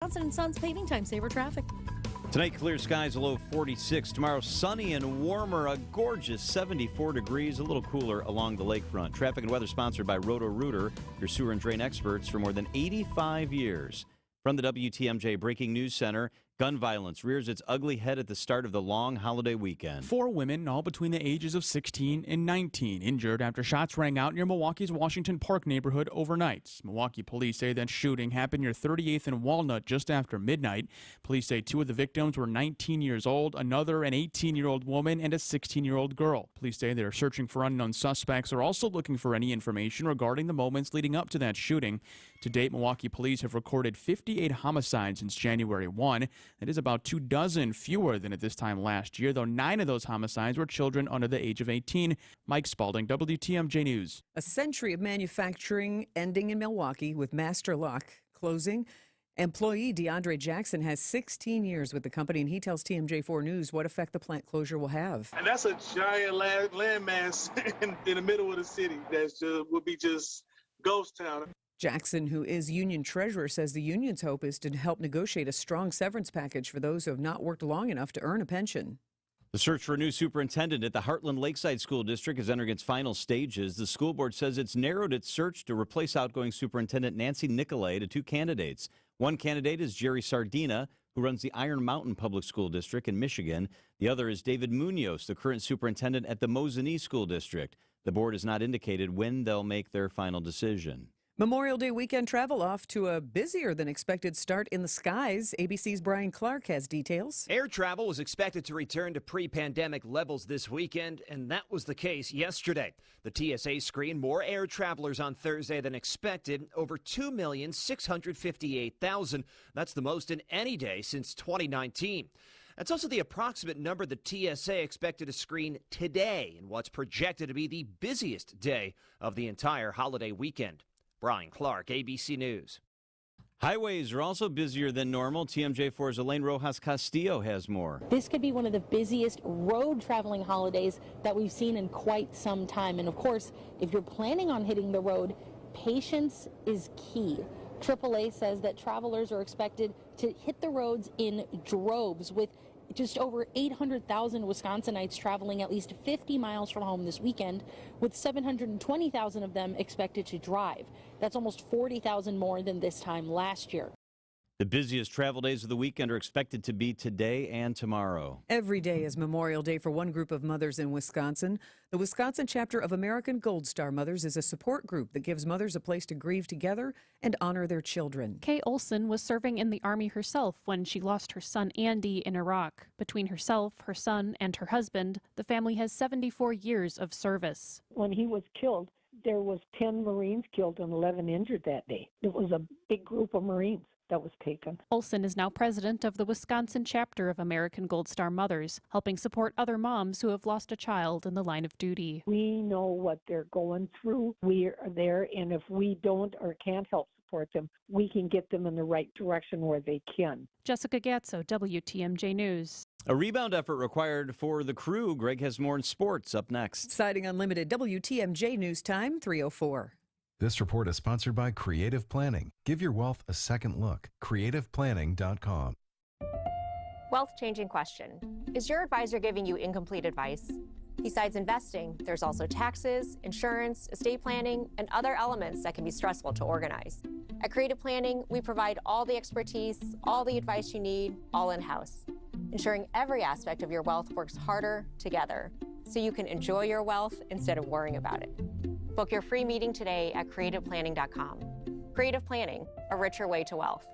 Johnson & Sons Paving Time Saver traffic. Tonight, clear skies, a low of 46. Tomorrow, sunny and warmer, a gorgeous 74 degrees, a little cooler along the lakefront. Traffic and weather sponsored by Roto-Rooter, your sewer and drain experts for more than 85 years. From the WTMJ Breaking News Center, gun violence rears its ugly head at the start of the long holiday weekend. 4 women, all between the ages of 16 and 19, injured after shots rang out near Milwaukee's Washington Park neighborhood overnight. Milwaukee police say that shooting happened near 38th and Walnut just after midnight. Police say 2 of the victims were 19 years old, another an 18-year-old woman and a 16-year-old girl. Police say they're searching for unknown suspects. They're also looking for any information regarding the moments leading up to that shooting. To date, Milwaukee police have recorded 58 homicides since January 1. That is about 24 fewer than at this time last year, though 9 of those homicides were children under the age of 18. Mike Spalding, WTMJ News. A century of manufacturing ending in Milwaukee with Master Lock closing. Employee DeAndre Jackson has 16 years with the company, and he tells TMJ4 News what effect the plant closure will have. And that's a giant landmass in the middle of the city that would be just ghost town. Jackson, who is union treasurer, says the union's hope is to help negotiate a strong severance package for those who have not worked long enough to earn a pension. The search for a new superintendent at the Heartland Lakeside School District is entering its final stages. The school board says it's narrowed its search to replace outgoing superintendent Nancy Nicolay to 2 candidates. One candidate is Jerry Sardina, who runs the Iron Mountain Public School District in Michigan. The other is David Munoz, the current superintendent at the Mosinee School District. The board has not indicated when they'll make their final decision. Memorial Day weekend travel off to a busier than expected start in the skies. ABC's Brian Clark has details. Air travel was expected to return to pre-pandemic levels this weekend, and that was the case yesterday. The TSA screened more air travelers on Thursday than expected, over 2,658,000. That's the most in any day since 2019. That's also the approximate number the TSA expected to screen today in what's projected to be the busiest day of the entire holiday weekend. Brian Clark, ABC News. Highways are also busier than normal. TMJ4's Elaine Rojas Castillo has more. This could be one of the busiest road traveling holidays that we've seen in quite some time. And of course, if you're planning on hitting the road, patience is key. AAA says that travelers are expected to hit the roads in droves, with just over 800,000 Wisconsinites traveling at least 50 miles from home this weekend, with 720,000 of them expected to drive. That's almost 40,000 more than this time last year. The busiest travel days of the weekend are expected to be today and tomorrow. Every day is Memorial Day for one group of mothers in Wisconsin. The Wisconsin chapter of American Gold Star Mothers is a support group that gives mothers a place to grieve together and honor their children. Kay Olson was serving in the Army herself when she lost her son Andy in Iraq. Between herself, her son, and her husband, the family has 74 years of service. When he was killed, there was 10 Marines killed and 11 injured that day. It was a big group of Marines that was taken. Olson is now president of the Wisconsin chapter of American Gold Star Mothers, helping support other moms who have lost a child in the line of duty. We know what they're going through. We are there, and if we don't or can't help support them, we can get them in the right direction where they can. Jessica Gatso, WTMJ News. A rebound effort required for the Crew. Greg has more in sports up next. Siding Unlimited, WTMJ News Time, 3:04. This report is sponsored by Creative Planning. Give your wealth a second look. CreativePlanning.com. Wealth-changing question. Is your advisor giving you incomplete advice? Besides investing, there's also taxes, insurance, estate planning, and other elements that can be stressful to organize. At Creative Planning, we provide all the expertise, all the advice you need, all in-house, ensuring every aspect of your wealth works harder together so you can enjoy your wealth instead of worrying about it. Book your free meeting today at creativeplanning.com. Creative Planning, a richer way to wealth.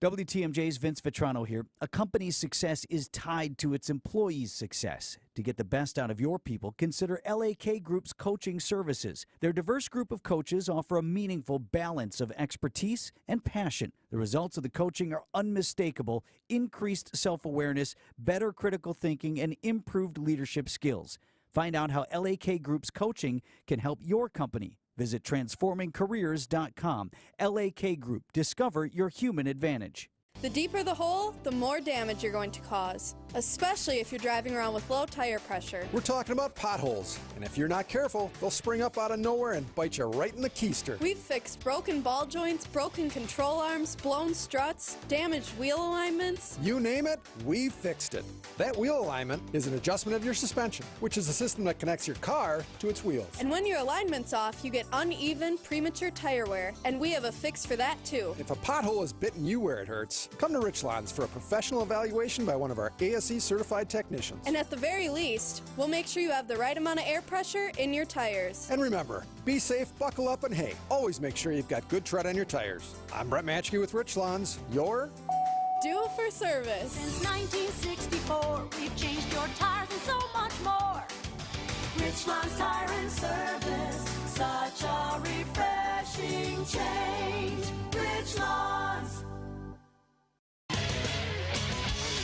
WTMJ's Vince Vitrano here. A company's success is tied to its employees' success. To get the best out of your people, consider LAK Group's coaching services. Their diverse group of coaches offer a meaningful balance of expertise and passion. The results of the coaching are unmistakable: increased self-awareness, better critical thinking, and improved leadership skills. Find out how LAK Group's coaching can help your company. Visit transformingcareers.com. LAK Group. Discover your human advantage. The deeper the hole, the more damage you're going to cause. especially if you're driving around with low tire pressure. We're talking about potholes, and if you're not careful, they'll spring up out of nowhere and bite you right in the keister. We've fixed broken ball joints, broken control arms, blown struts, damaged wheel alignments. You name it, we've fixed it. That wheel alignment is an adjustment of your suspension, which is a system that connects your car to its wheels. And when your alignment's off, you get uneven, premature tire wear, and we have a fix for that too. If a pothole has bitten you where it hurts, come to Richlands for a professional evaluation by one of our ASE certified technicians. And at the very least, we'll make sure you have the right amount of air pressure in your tires. And remember, be safe, buckle up, and hey, always make sure you've got good tread on your tires. I'm Brett Matchke with Richlands, your Due for service. Since 1964, we've changed your tires and so much more. Richlands Tire and Service, such a refreshing change. Richlands.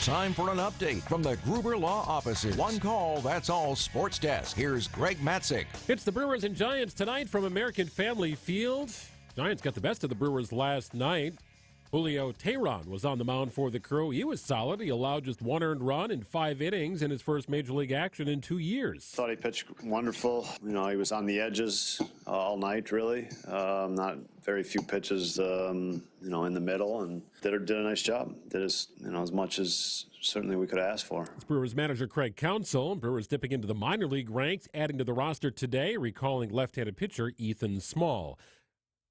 Time for an update from the Gruber Law Offices. One call, that's all. Sports Desk. Here's Greg Matzik. It's the Brewers and Giants tonight from American Family Field. Giants got the best of the Brewers last night. Julio Teheran was on the mound for the Crew. He was solid. He allowed just one earned run in 5 innings in his first Major League action in 2 years. Thought he pitched wonderful. You know, he was on the edges all night, really. Not very few pitches, in the middle, and did a nice job. Did as much as certainly we could ask for. It's Brewers manager Craig Counsell. Brewers dipping into the minor league ranks, adding to the roster today, recalling left-handed pitcher Ethan Small.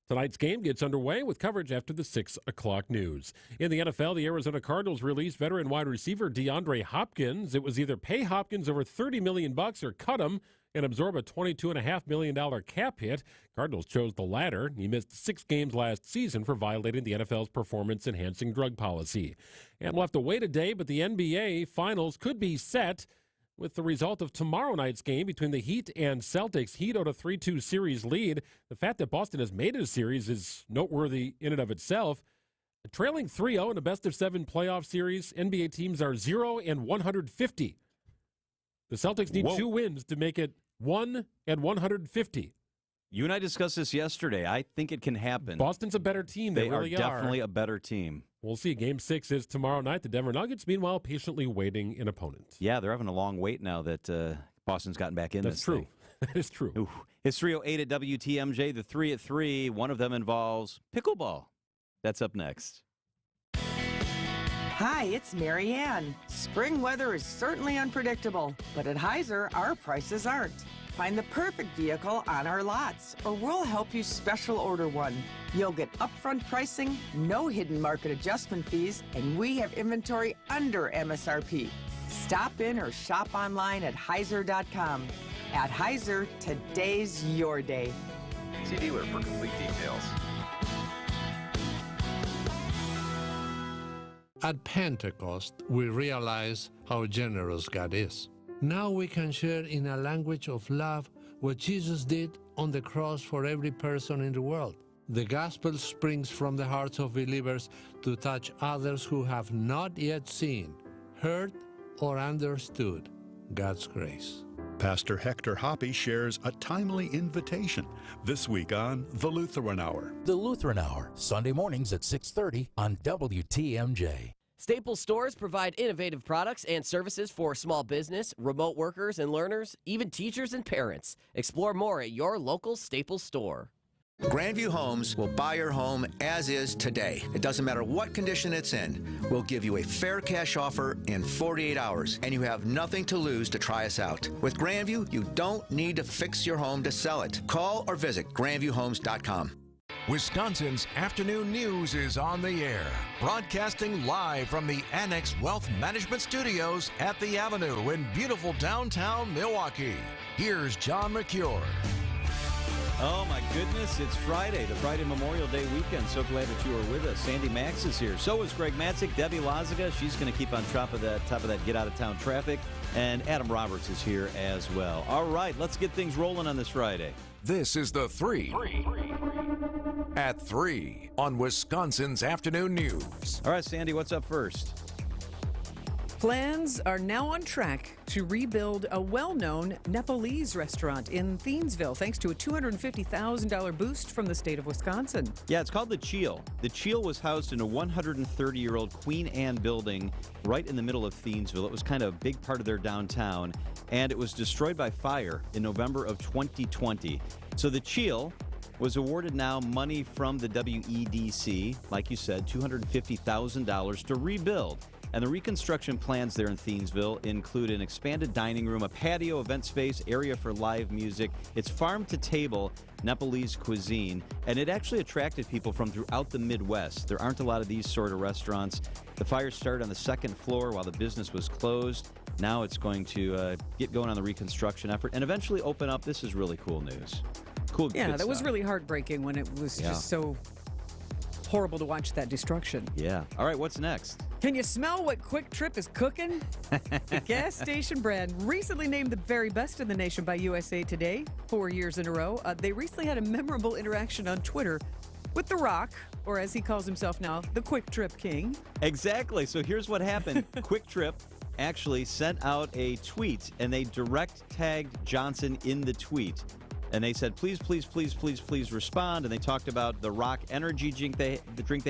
Tonight's game gets underway with coverage after the 6 o'clock news. In the NFL, the Arizona Cardinals released veteran wide receiver DeAndre Hopkins. It was either pay Hopkins over $30 million or cut him and absorb a $22.5 million cap hit. Cardinals chose the latter. He missed 6 games last season for violating the NFL's performance-enhancing drug policy. And we'll have to wait a day, but the NBA Finals could be set with the result of tomorrow night's game between the Heat and Celtics. Heat out a 3-2 series lead. The fact that Boston has made it a series is noteworthy in and of itself. Trailing 3-0 in a best-of-7 playoff series, NBA teams are 0-150. The Celtics need 2 wins to make it 1-150. You and I discussed this yesterday. I think it can happen. Boston's a better team. They really are definitely a better team. We'll see. Game 6 is tomorrow night. The Denver Nuggets, meanwhile, patiently waiting an opponent. Yeah, they're having a long wait now that Boston's gotten back in That's this true. thing. That is true. Ooh. It's 3:08 at WTMJ, the 3 at 3. One of them involves pickleball. That's up next. Hi, it's Mary Ann. Spring weather is certainly unpredictable, but at Heiser, our prices aren't. Find the perfect vehicle on our lots, or we'll help you special order one. You'll get upfront pricing, no hidden market adjustment fees, and we have inventory under MSRP. Stop in or shop online at Heiser.com. At Heiser, today's your day. See dealer for complete details. At Pentecost, we realize how generous God is. Now we can share in a language of love what Jesus did on the cross for every person in the world. The gospel springs from the hearts of believers to touch others who have not yet seen, heard, or understood God's grace. Pastor Hector Hoppe shares a timely invitation this week on The Lutheran Hour. The Lutheran Hour, Sunday mornings at 6:30 on WTMJ. Staples stores provide innovative products and services for small business, remote workers and learners, even teachers and parents. Explore more at your local Staples store. Grandview Homes will buy your home as is today. It doesn't matter what condition it's in. We'll give you a fair cash offer in 48 hours, and you have nothing to lose to try us out. With Grandview, you don't need to fix your home to sell it. Call or visit grandviewhomes.com. Wisconsin's afternoon news is on the air, broadcasting live from the Annex Wealth Management Studios at the Avenue in beautiful downtown Milwaukee. Here's John McCure. Oh, my goodness. It's Friday, the Friday Memorial Day weekend. So glad that you are with us. Sandy Max is here. So is Greg Matzik, Debbie Lazaga. She's going to keep on top of that get-out-of-town traffic. And Adam Roberts is here as well. All right, let's get things rolling on this Friday. This is the 3 at 3 on Wisconsin's Afternoon News. All right, Sandy, what's up first? Plans are now on track to rebuild a well-known Nepalese restaurant in Thiensville thanks to a $250,000 boost from the state of Wisconsin. Yeah, it's called the Cheel. The Cheel was housed in a 130-year-old Queen Anne building right in the middle of Thiensville. It was kind of a big part of their downtown, and it was destroyed by fire in November of 2020. So the Cheel was awarded now money from the WEDC, like you said, $250,000 to rebuild. And the reconstruction plans there in Thiensville include an expanded dining room, a patio, event space, area for live music. It's farm-to-table Nepalese cuisine, and it actually attracted people from throughout the Midwest. There aren't a lot of these sort of restaurants. The fire started on the second floor while the business was closed. Now it's going to get going on the reconstruction effort and eventually open up. This is really cool news. Cool. Yeah, that was really heartbreaking when it was just so horrible to watch that destruction. Yeah. All right, what's next? Can you smell what Quick Trip is cooking? The gas station brand recently named the very best in the nation by USA Today 4 years in a row. They recently had a memorable interaction on Twitter with The Rock, or as he calls himself now, the Quick Trip King. Exactly. So here's what happened. Quick Trip actually sent out a tweet, and they direct tagged Johnson in the tweet. And they said, please, please, please, please, please respond. And they talked about the Rock energy drink they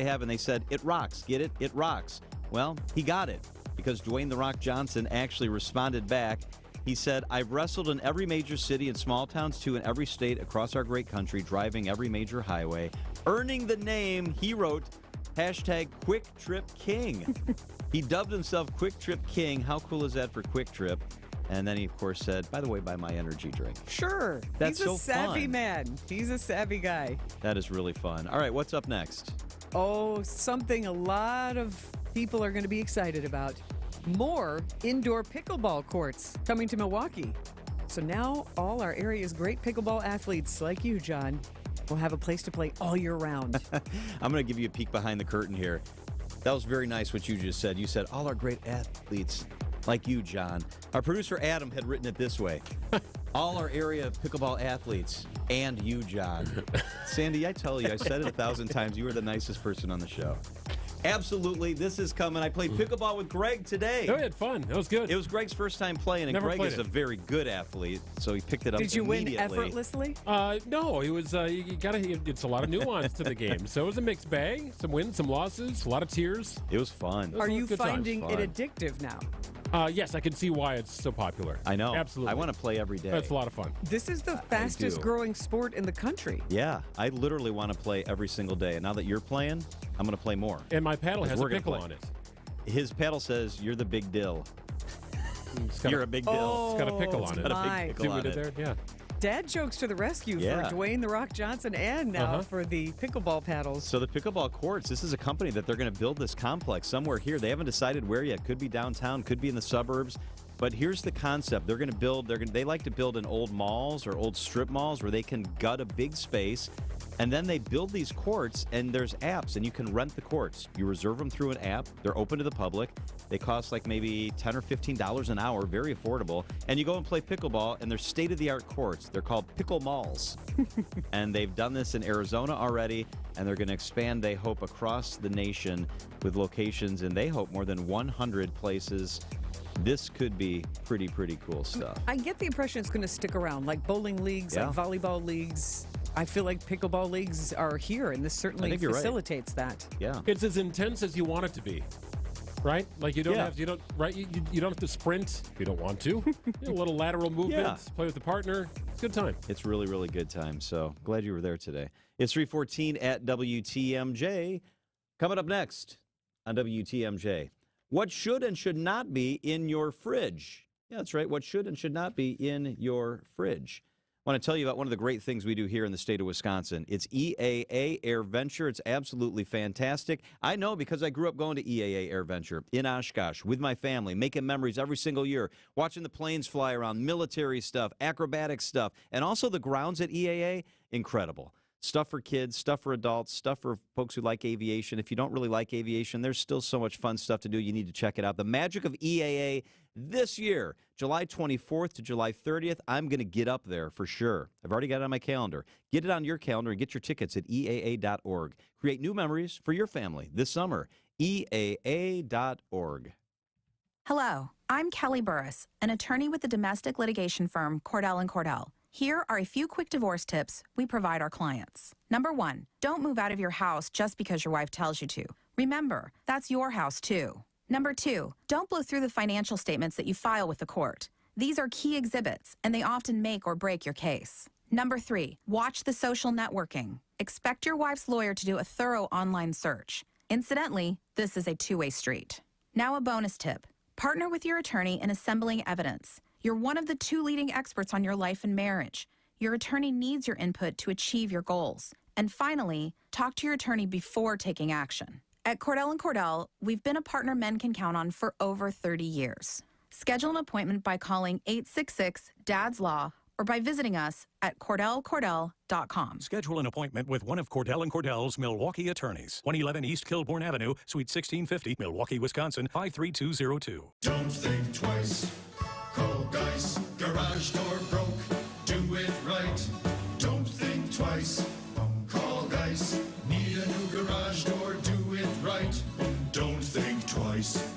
have, and they said, it rocks. Get it? It rocks. Well, he got it because Dwayne The Rock Johnson actually responded back. He said, I've wrestled in every major city and small towns, too, in every state across our great country, driving every major highway, earning the name, he wrote, hashtag Quick Trip King. He dubbed himself Quick Trip King. How cool is that for Quick Trip? And then he, of course, said, by the way, buy my energy drink. Sure. That's He's a so savvy fun. man. He's a savvy guy. That is really fun. All right, what's up next? Oh, something a lot of people are going to be excited about. More indoor pickleball courts coming to Milwaukee. So now all our area's great pickleball athletes like you, John, will have a place to play all year round. I'm going to give you a peek behind the curtain here. That was very nice what you just said. You said, all our great athletes like you, John. Our producer, Adam, had written it this way. All our area pickleball athletes and you, John. Sandy, I tell you, I said it 1,000 times. You were the nicest person on the show. Absolutely. This is coming. I played pickleball with Greg today. Oh, we had fun. That was good. It was Greg's first time playing, and Never Greg played is it. a very good athlete, so he picked it up Did you win immediately. effortlessly? No, it was. You gotta. It's a lot of nuance to the game, so it was a mixed bag. Some wins, some losses, a lot of tears. It was fun. Are you good times. finding it addictive now? Yes, I can see why it's so popular. I know. Absolutely. I want to play every day. That's a lot of fun. This is the fastest growing sport in the country. Yeah, I literally want to play every single day. And now that you're playing, I'm going to play more. And my paddle 'Cause has a we're gonna pickle play. on it. His paddle says, you're the big dill. got You're a- a big dill. It's got a pickle on it. Got a my. big pickle See what on we did it. there? Yeah. Dad jokes to the rescue Yeah. for Dwayne The Rock Johnson and now for the pickleball paddles. So the pickleball courts, this is a company that they're going to build this complex somewhere here. They haven't decided where yet. Could be downtown, could be in the suburbs. But here's the concept. They're going to build, they like to build in old malls or old strip malls where they can gut a big space. And then they build these courts, and there's apps, and you can rent the courts. You reserve them through an app. They're open to the public. They cost like maybe $10 or $15 an hour, very affordable. And you go and play pickleball, and they're state-of-the-art courts. They're called pickle malls. And they've done this in Arizona already, and they're going to expand, they hope, across the nation with locations, and they hope more than 100 places. This could be pretty cool stuff. I get the impression it's going to stick around, like bowling leagues, Yeah. like volleyball leagues. I feel like pickleball leagues are here, and this certainly think you're right. facilitates that. Yeah. It's as intense as you want it to be, right? Like you don't Yeah. have you don't have to sprint if you don't want to. A little lateral movements, play with the partner. It's a good time. It's really good time. So glad you were there today. It's 3:14 at WTMJ. Coming up next on WTMJ, what should and should not be in your fridge? Yeah, that's right. What should and should not be in your fridge? I want to tell you about one of the great things we do here in the state of Wisconsin. It's EAA Air Venture. It's absolutely fantastic. I know because I grew up going to EAA Air Venture in Oshkosh with my family, making memories every single year, watching the planes fly around, military stuff, acrobatic stuff, and also the grounds at EAA, incredible. Stuff for kids, stuff for adults, stuff for folks who like aviation. If you don't really like aviation, there's still so much fun stuff to do. You need to check it out. The magic of EAA this year, July 24th to July 30th, I'm going to get up there for sure. I've already got it on my calendar. Get it on your calendar and get your tickets at EAA.org. Create new memories for your family this summer. EAA.org. Hello, I'm Kelly Burris, an attorney with the domestic litigation firm Cordell & Cordell. Here are a few quick divorce tips we provide our clients. Number 1, don't move out of your house just because your wife tells you to. Remember, that's your house too. Number 2, don't blow through the financial statements that you file with the court. These are key exhibits, and they often make or break your case. Number 3, watch the social networking. Expect your wife's lawyer to do a thorough online search. Incidentally, this is a two-way street. Now a bonus tip. Partner with your attorney in assembling evidence. You're one of the 2 leading experts on your life and marriage. Your attorney needs your input to achieve your goals. And finally, talk to your attorney before taking action. At Cordell & Cordell, we've been a partner men can count on for over 30 years. Schedule an appointment by calling 866-DADS-LAW or by visiting us at CordellCordell.com. Schedule an appointment with one of Cordell & Cordell's Milwaukee attorneys. 111 East Kilbourne Avenue, Suite 1650, Milwaukee, Wisconsin, 53202. Don't think twice. Call Geis. Garage door broke. Do it right. Don't think twice. Call Geis. Need a new garage door. Do it right. Don't think twice.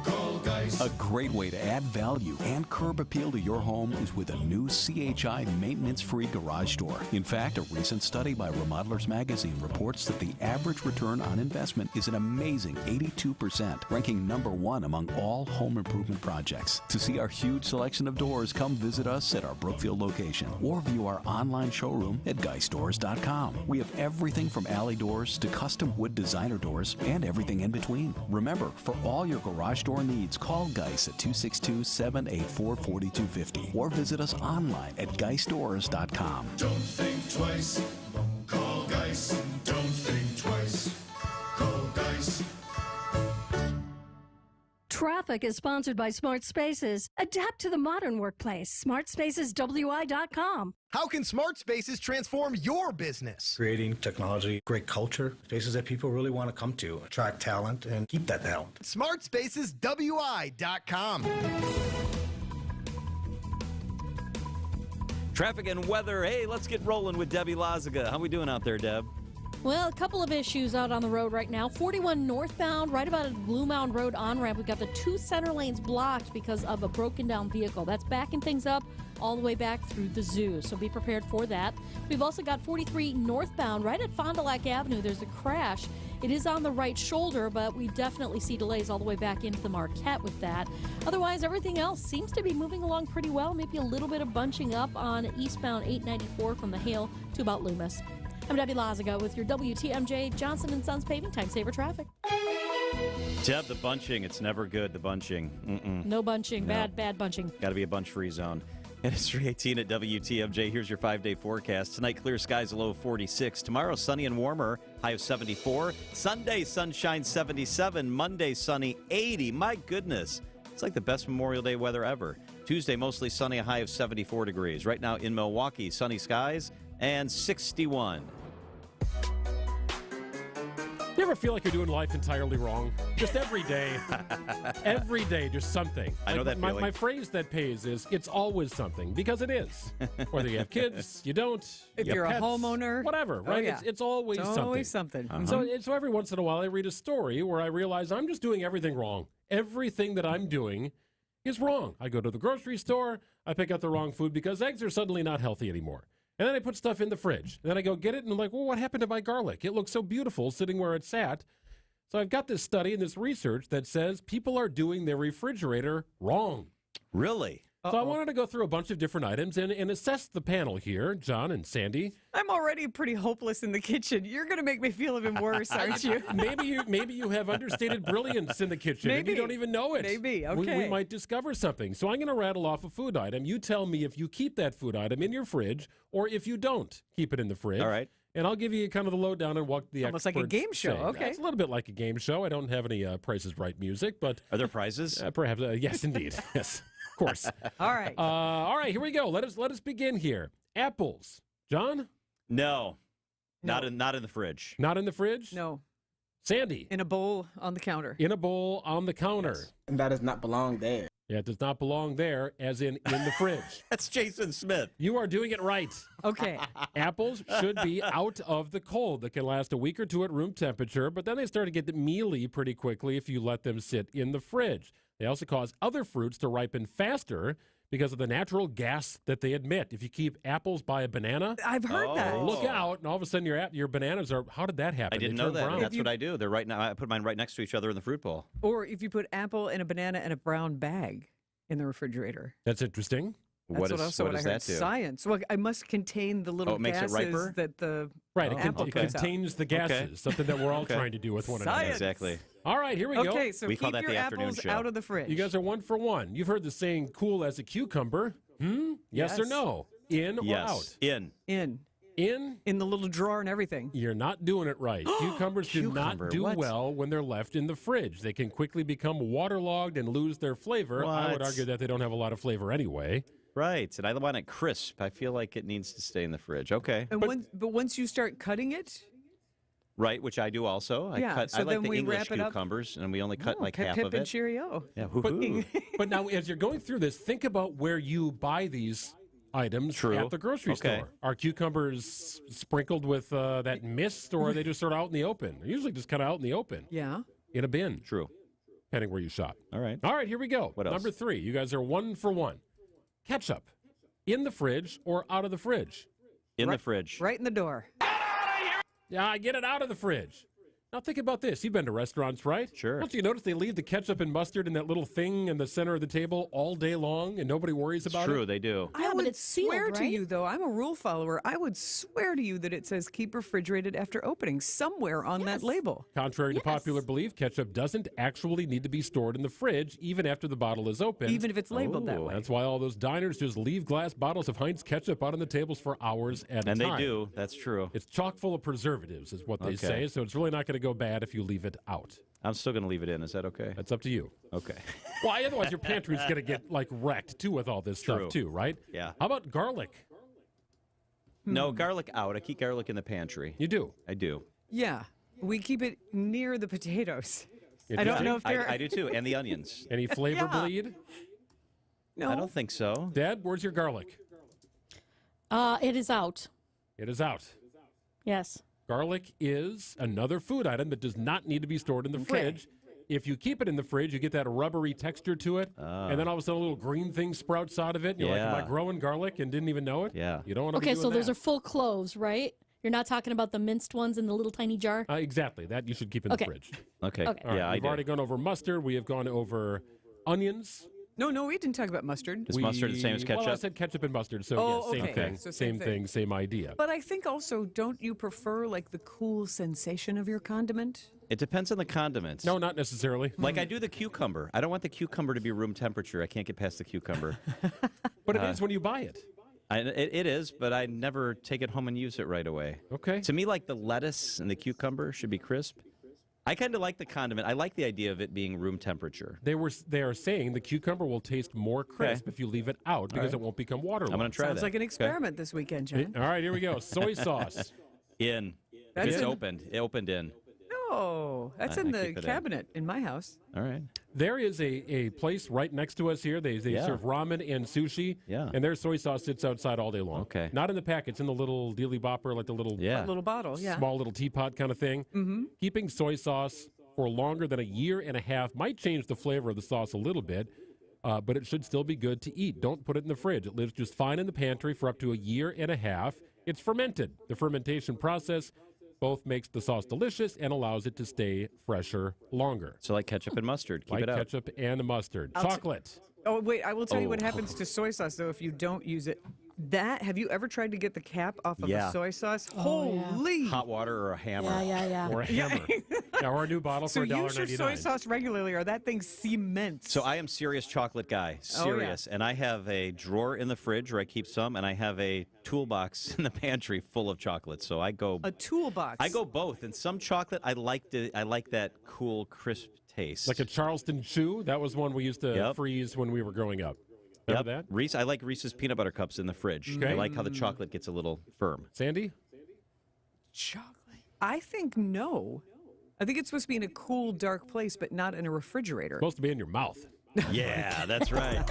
Call Geis. A great way to add value and curb appeal to your home is with a new CHI maintenance-free garage door. In fact, a recent study by Remodelers Magazine reports that the average return on investment is an amazing 82%, ranking #1 among all home improvement projects. To see our huge selection of doors, come visit us at our Brookfield location or view our online showroom at GeisDoors.com. We have everything from alley doors to custom wood designer doors and everything in between. Remember, for all your garage door needs, call Geis at 262-784-4250 or visit us online at GeisDoors.com. Don't think twice. Call Geis. Don't think twice. Call Geis. Traffic is sponsored by Smart Spaces. Adapt to the modern workplace. SmartSpacesWI.com. How can Smart Spaces transform your business? Creating technology, great culture, spaces that people really want to come to, attract talent, and keep that talent. SmartSpacesWI.com. Traffic and weather. Hey, let's get rolling with Debbie Lazaga. How we doing out there, Deb? Well, a couple of issues out on the road right now. 41 northbound, right about at Blue Mound Road on-ramp. We've got the 2 center lanes blocked because of a broken down vehicle. That's backing things up all the way back through the zoo, so be prepared for that. We've also got 43 northbound, right at Fond du Lac Avenue. There's a crash. It is on the right shoulder, but we definitely see delays all the way back into the Marquette with that. Otherwise, everything else seems to be moving along pretty well. Maybe a little bit of bunching up on eastbound 894 from the Hale to about Loomis. I'm Debbie Lazaga with your WTMJ Johnson & Sons Paving Time Saver Traffic. Deb, the bunching. It's never good, the bunching. No bunching. No. Bad bunching. Got to be a bunch-free zone. It is 3:18 at WTMJ. Here's your 5-day forecast. Tonight, clear skies, a low of 46. Tomorrow, sunny and warmer, high of 74. Sunday, sunshine, 77. Monday, sunny, 80. My goodness. It's like the best Memorial Day weather ever. Tuesday, mostly sunny, a high of 74 degrees. Right now in Milwaukee, sunny skies and 61. You ever feel like you're doing life entirely wrong? Just every day. Every day, just something. I know that feeling. My phrase that pays is, it's always something, because it is. Whether you have kids, you don't. If you have you're pets, a homeowner. whatever, right? Yeah. It's always It's something. always something. So every once in a while, I read a story where I realize I'm just doing everything wrong. Everything that I'm doing is wrong. I go to the grocery store, I pick out the wrong food because eggs are suddenly not healthy anymore. And then I put stuff in the fridge. And then I go get it, and I'm like, well, what happened to my garlic? It looks so beautiful sitting where it sat. So I've got this study and this research that says people are doing their refrigerator wrong. Really? So I wanted to go through a bunch of different items and assess the panel here, John and Sandy. I'm already pretty hopeless in the kitchen. You're going to make me feel even worse, aren't you? Maybe you have understated brilliance in the kitchen and you don't even know it. Maybe, okay. We might discover something. So I'm going to rattle off a food item. You tell me if you keep that food item in your fridge or if you don't keep it in the fridge. All right. And I'll give you kind of the lowdown on what the Almost like a game show, say. okay. It's a little bit like a game show. I don't have any Price is Right music, but... Are there prizes? Perhaps. Yes, indeed. Yes, of course. All right. All right, here we go. Let us begin here. Apples. John? No. Not in the fridge. Not in the fridge? No. Sandy? In a bowl on the counter. In a bowl on the counter. Yes. And that does not belong there. Yeah, it does not belong there, as in the fridge. That's Jason Smith. You are doing it right. Okay. Apples should be out of the cold. That can last a week or two at room temperature, but then they start to get mealy pretty quickly if you let them sit in the fridge. They also cause other fruits to ripen faster because of the natural gas that they emit. If you keep apples by a banana, I've heard that. Look out, and all of a sudden your bananas are. How did that happen? I didn't They know turn that. brown. That's what I do. They're right now. I put mine right next to each other in the fruit bowl. Or if you put apple and a banana in a brown bag in the refrigerator. That's interesting. That's what does I that heard. do? Science. Well, I must contain the little it makes it gases riper? that the Right, apple it puts out. contains the gases, something that we're all trying to do with one another. Science. Exactly. All right, here we go. Okay, so We call keep that your the afternoon apples show. out of the fridge. You guys are 1 for 1. You've heard the saying "cool as a cucumber." Yes or Yes. no? In or Yes. out? In. In the little drawer and everything. You're not doing it right. Cucumbers do not Cucumber, do what? well when they're left in the fridge. They can quickly become waterlogged and lose their flavor. I would What? argue that they don't have a lot of flavor anyway. Right. And I want it crisp. I feel like it needs to stay in the fridge. Okay. And but once you start cutting it, Right, which I do also. Yeah, I so like then the we English wrap it up. cucumbers, and we only cut like pip, half pip of and it. cheerio. Yeah, But, hoo-hoo. but now, as you're going through this, think about where you buy these items True. at the grocery Okay. store. Are cucumbers sprinkled with that mist, or are they just sort of out in the open? They're usually just kind of out in the open. Yeah. In a bin. True. Depending where you shop. All right. All right, here we go. What else? Number 3. You guys are 1 for 1. Ketchup. In the fridge or out of the fridge? In the fridge. Right in the door. Yeah, I get it out of the fridge. Now think about this. You've been to restaurants, right? Sure. Don't you notice they leave the ketchup and mustard in that little thing in the center of the table all day long and nobody worries about True, it? they do. I Yeah, but would it's sealed, swear to right? you, though, I'm a rule follower. I would swear to you that it says keep refrigerated after opening somewhere on that label. Contrary to popular belief, ketchup doesn't actually need to be stored in the fridge even after the bottle is open. Even if it's labeled that Ooh. way. That's why all those diners just leave glass bottles of Heinz ketchup out on the tables for hours at a And time. they do. That's true. It's chock full of preservatives, is what they Okay. say, so it's really not going to go bad if you leave it out. I'm still going to leave it in. Is that okay? That's up to you. Okay. Well, otherwise your pantry's going to get like wrecked too with all this True. stuff too, right? Yeah. How about garlic? No, garlic out. I keep garlic in the pantry. You do. I do. Yeah. We keep it near the potatoes. You I do? don't know if they're. I do too. And the onions. Any flavor Yeah. bleed? No. I don't think so. Dad, where's your garlic? It is out. It is out. Yes. Garlic is another food item that does not need to be stored in the fridge. If you keep it in the fridge, you get that rubbery texture to it, and then all of a sudden a little green thing sprouts out of it. And you're like, am I Yeah. growing garlic and didn't even know it? Yeah. You don't want to be Okay, doing so those that. are full cloves, right? You're not talking about the minced ones in the little tiny jar? Exactly. That you should keep in Okay. the fridge. Okay. Okay. All right, Yeah, I we've do. already gone over mustard. We have gone over onions. No, we didn't talk about mustard. Is mustard the same as Well, I ketchup? said ketchup and mustard, so Oh, yeah, same okay. thing. So same thing, same idea. But I think also, don't you prefer like the cool sensation of your condiment? It depends on the condiments. No, not necessarily. Like I do the cucumber. I don't want the cucumber to be room temperature. I can't get past the cucumber. But it is when you buy it. It is, but I never take it home and use it right away. Okay. To me, like the lettuce and the cucumber should be crisp. I kind of like the condiment. I like the idea of it being room temperature. They are saying the cucumber will taste more crisp if you leave it out because right. it won't become waterlogged. I'm going to try Sounds that. like an experiment this weekend, John. All right, here we go. Soy sauce. In. That's It's in- opened. It opened in. No, that's I in the keep it in. cabinet in my house. All right. There is a place right next to us here. They Yeah. serve ramen and sushi. Yeah. And their soy sauce sits outside all day long. Okay. Not in the packets, in the little dealy bopper, like the little Yeah. Little bottle, yeah. small little teapot kind of thing. Mm-hmm. Keeping soy sauce for longer than a year and a half might change the flavor of the sauce a little bit, but it should still be good to eat. Don't put it in the fridge. It lives just fine in the pantry for up to a year and a half. It's fermented. The fermentation process both makes the sauce delicious and allows it to stay fresher longer. So like ketchup and mustard. Keep Like it out. ketchup and mustard. I'll t- Chocolate. Oh, wait, I will tell you what Oh. happens to soy sauce, though, if you don't use it. Have you ever tried to get the cap off of Yeah. a soy sauce? Oh, yeah. Holy! Hot water or a hammer. Yeah. Or a hammer. Yeah, or a new bottle So for use your soy $1.99. sauce regularly, or that thing cements. So I am serious chocolate guy. Oh, Serious. And I have a drawer in the fridge where I keep some, and I have a toolbox in the pantry full of chocolate. So I go a toolbox. I go both. And some chocolate I like that cool, crisp taste. Like a Charleston Chew. That was one we used to Yep. freeze when we were growing up. Remember that? Reese, I like Reese's peanut butter cups in the fridge. Okay. I like how the chocolate gets a little firm. Sandy? chocolate. I think no. I think it's supposed to be in a cool, dark place, but not in a refrigerator. Supposed to be in your mouth. Yeah, that's right.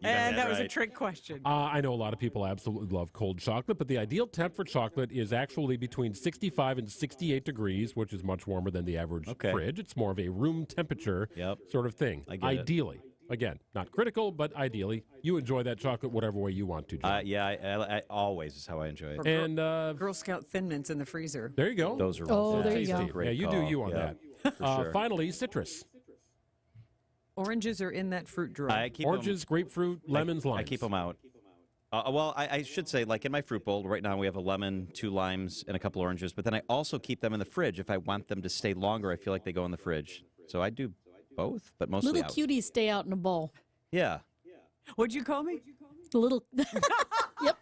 And that was a trick question. I know a lot of people absolutely love cold chocolate, but the ideal temp for chocolate is actually between 65 and 68 degrees, which is much warmer than the average fridge. It's more of a room temperature sort of thing. I get ideally. Again, not critical, but ideally, you enjoy that chocolate whatever way you want to. I always is how I enjoy it. And Girl Scout Thin Mints in the freezer. there you go. Those are there you go. Great Yeah, you call. do you on Yeah, that. for sure. Finally, citrus. Oranges are in that fruit drawer. I keep Oranges, grapefruit, lemons, limes. I keep them out. Well, I should say, like in my fruit bowl right now, we have a lemon, 2 limes, and a couple oranges. But then I also keep them in the fridge if I want them to stay longer. I feel like they go in the fridge, so I do both, but mostly Little out. cuties stay out in a bowl. Yeah. What'd you call me? Little. Yep.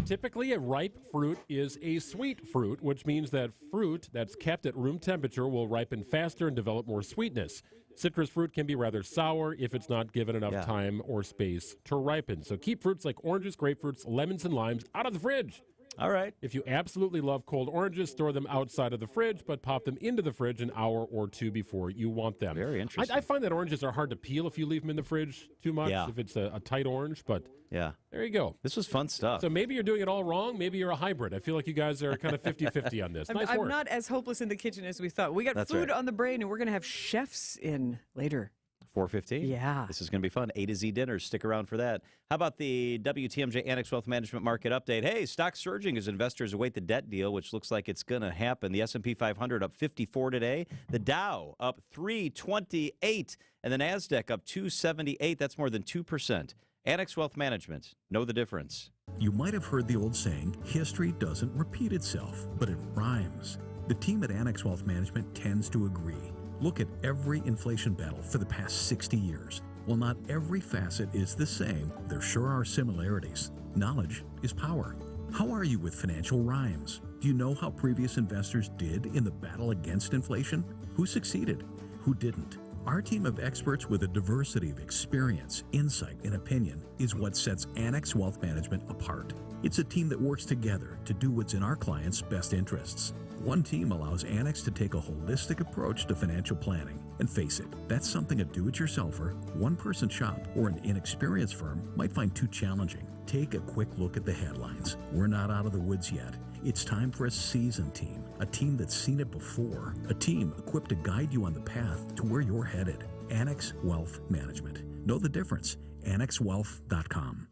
Typically, a ripe fruit is a sweet fruit, which means that fruit that's kept at room temperature will ripen faster and develop more sweetness. Citrus fruit can be rather sour if it's not given enough time or space to ripen. So keep fruits like oranges, grapefruits, lemons, and limes out of the fridge. All right. If you absolutely love cold oranges, store them outside of the fridge, but pop them into the fridge an hour or two before you want them. Very interesting. I find that oranges are hard to peel if you leave them in the fridge too much, if it's a tight orange, but there you go. This was fun stuff. So maybe you're doing it all wrong. Maybe you're a hybrid. I feel like you guys are kind of 50-50 on this. Nice I'm work. not as hopeless in the kitchen as we thought. We got That's food right. on the brain, and we're going to have chefs in later. 4:15? Yeah. This is going to be fun. A to Z dinners. Stick around for that. How about the WTMJ Annex Wealth Management Market Update? Hey, stock surging as investors await the debt deal, which looks like it's going to happen. The S&P 500 up 54 today. The Dow up 328. And the NASDAQ up 278. That's more than 2%. Annex Wealth Management. Know the difference. You might have heard the old saying, history doesn't repeat itself, but it rhymes. The team at Annex Wealth Management tends to agree. Look at every inflation battle for the past 60 years. While not every facet is the same, there sure are similarities. Knowledge is power. How are you with financial rhymes? Do you know how previous investors did in the battle against inflation? Who succeeded? Who didn't? Our team of experts with a diversity of experience, insight, and opinion is what sets Annex Wealth Management apart. It's a team that works together to do what's in our clients' best interests. One team allows Annex to take a holistic approach to financial planning. And face it, that's something a do-it-yourselfer, one-person shop, or an inexperienced firm might find too challenging. Take a quick look at the headlines. We're not out of the woods yet. It's time for a seasoned team, a team that's seen it before, a team equipped to guide you on the path to where you're headed. Annex Wealth Management. Know the difference. AnnexWealth.com.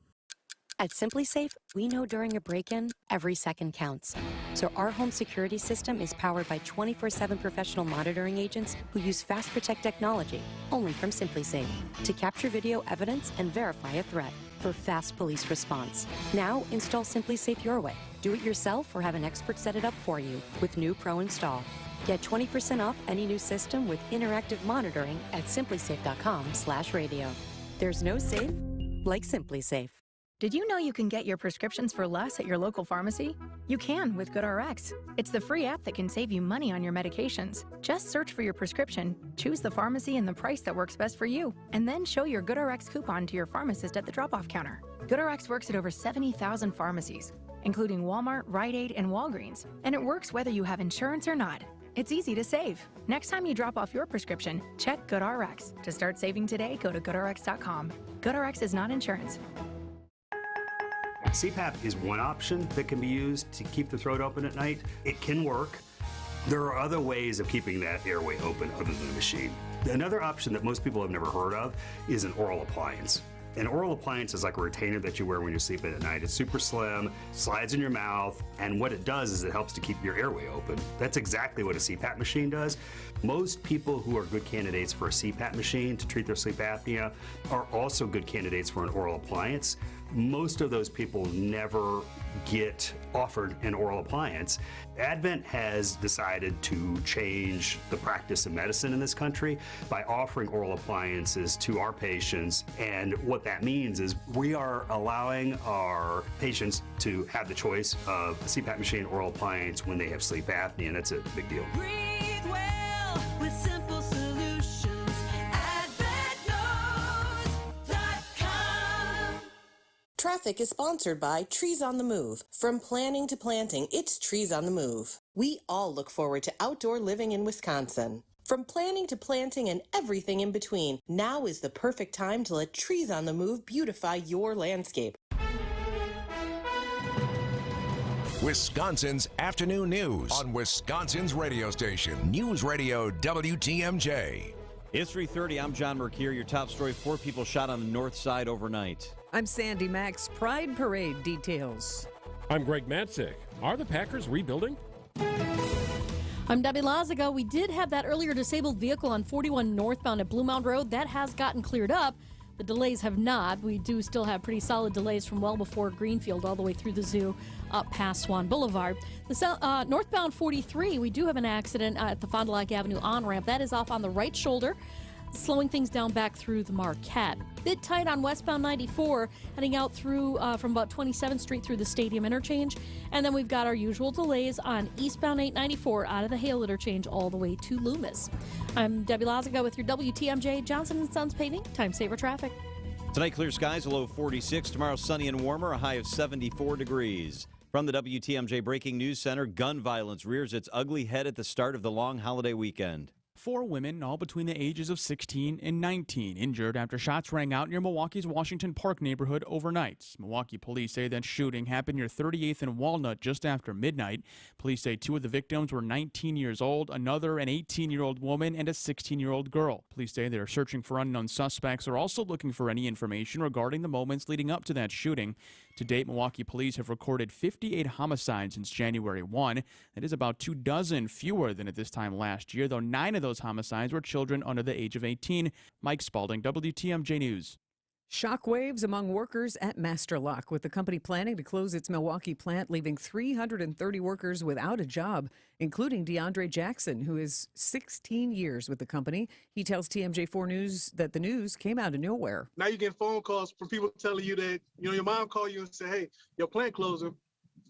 At SimpliSafe, we know during a break-in, every second counts. So our home security system is powered by 24/7 professional monitoring agents who use Fast Protect technology, only from SimpliSafe, to capture video evidence and verify a threat for fast police response. Now, install SimpliSafe your way. Do it yourself or have an expert set it up for you with new Pro Install. Get 20% off any new system with interactive monitoring at simplisafe.com/radio. There's no safe like SimpliSafe. Did you know you can get your prescriptions for less at your local pharmacy? You can with GoodRx. It's the free app that can save you money on your medications. Just search for your prescription, choose the pharmacy and the price that works best for you, and then show your GoodRx coupon to your pharmacist at the drop-off counter. GoodRx works at over 70,000 pharmacies, including Walmart, Rite Aid, and Walgreens, and it works whether you have insurance or not. It's easy to save. Next time you drop off your prescription, check GoodRx. To start saving today, go to GoodRx.com. GoodRx is not insurance. CPAP is one option that can be used to keep the throat open at night. It can work. There are other ways of keeping that airway open other than a machine. Another option that most people have never heard of is an oral appliance. An oral appliance is like a retainer that you wear when you're sleeping at night. It's super slim, slides in your mouth, and what it does is it helps to keep your airway open. That's exactly what a CPAP machine does. Most people who are good candidates for a CPAP machine to treat their sleep apnea are also good candidates for an oral appliance. Most of those people never get offered an oral appliance. Advent has decided to change the practice of medicine in this country by offering oral appliances to our patients. And what that means is we are allowing our patients to have the choice of a CPAP machine oral appliance when they have sleep apnea, and that's a big deal. Breathe well with simple solutions. AdventKnows.com. Traffic is sponsored by Trees on the Move. From planning to planting, it's Trees on the Move. We all look forward to outdoor living in Wisconsin. From planning to planting and everything in between, now is the perfect time to let Trees on the Move beautify your landscape. Wisconsin's afternoon news on Wisconsin's radio station, News Radio WTMJ. It's 3:30. I'm John Mercure. Your top story: 4 people shot on the north side overnight. I'm Sandy Max. Pride Parade details. I'm Greg Matzik. Are the Packers rebuilding? I'm Debbie Lazago. We did have that earlier disabled vehicle on 41 northbound at Blue Mound Road. That has gotten cleared up. The delays have not. We do still have pretty solid delays from well before Greenfield all the way through the zoo up past Swan Boulevard. The northbound 43, we do have an accident at the Fond du Lac Avenue on-ramp. That is off on the right shoulder, slowing things down back through the Marquette. Bit tight on westbound 94, heading out through from about 27th Street through the Stadium Interchange. And then we've got our usual delays on eastbound 894 out of the Hale Interchange all the way to Loomis. I'm Debbie Lazaga with your WTMJ Johnson & Sons Paving Time Saver Traffic. Tonight, clear skies, a low of 46. Tomorrow, sunny and warmer, a high of 74 degrees. From the WTMJ Breaking News Center, gun violence rears its ugly head at the start of the long holiday weekend. 4 women, all between the ages of 16 and 19, injured after shots rang out near Milwaukee's Washington Park neighborhood overnight. Milwaukee police say that shooting happened near 38th and Walnut just after midnight. Police say 2 of the victims were 19 years old, another an 18-year-old woman and a 16-year-old girl. Police say they are searching for unknown suspects. They're also looking for any information regarding the moments leading up to that shooting. To date, Milwaukee police have recorded 58 homicides since January 1. That is about 24 fewer than at this time last year, though 9 of those homicides were children under the age of 18. Mike Spalding, WTMJ News. Shockwaves among workers at Master Lock, with the company planning to close its Milwaukee plant, leaving 330 workers without a job, including DeAndre Jackson, who is 16 years with the company. He tells TMJ4 News that the news came out of nowhere. Now you get phone calls from people telling you that, your mom called you and say, hey, your plant closing.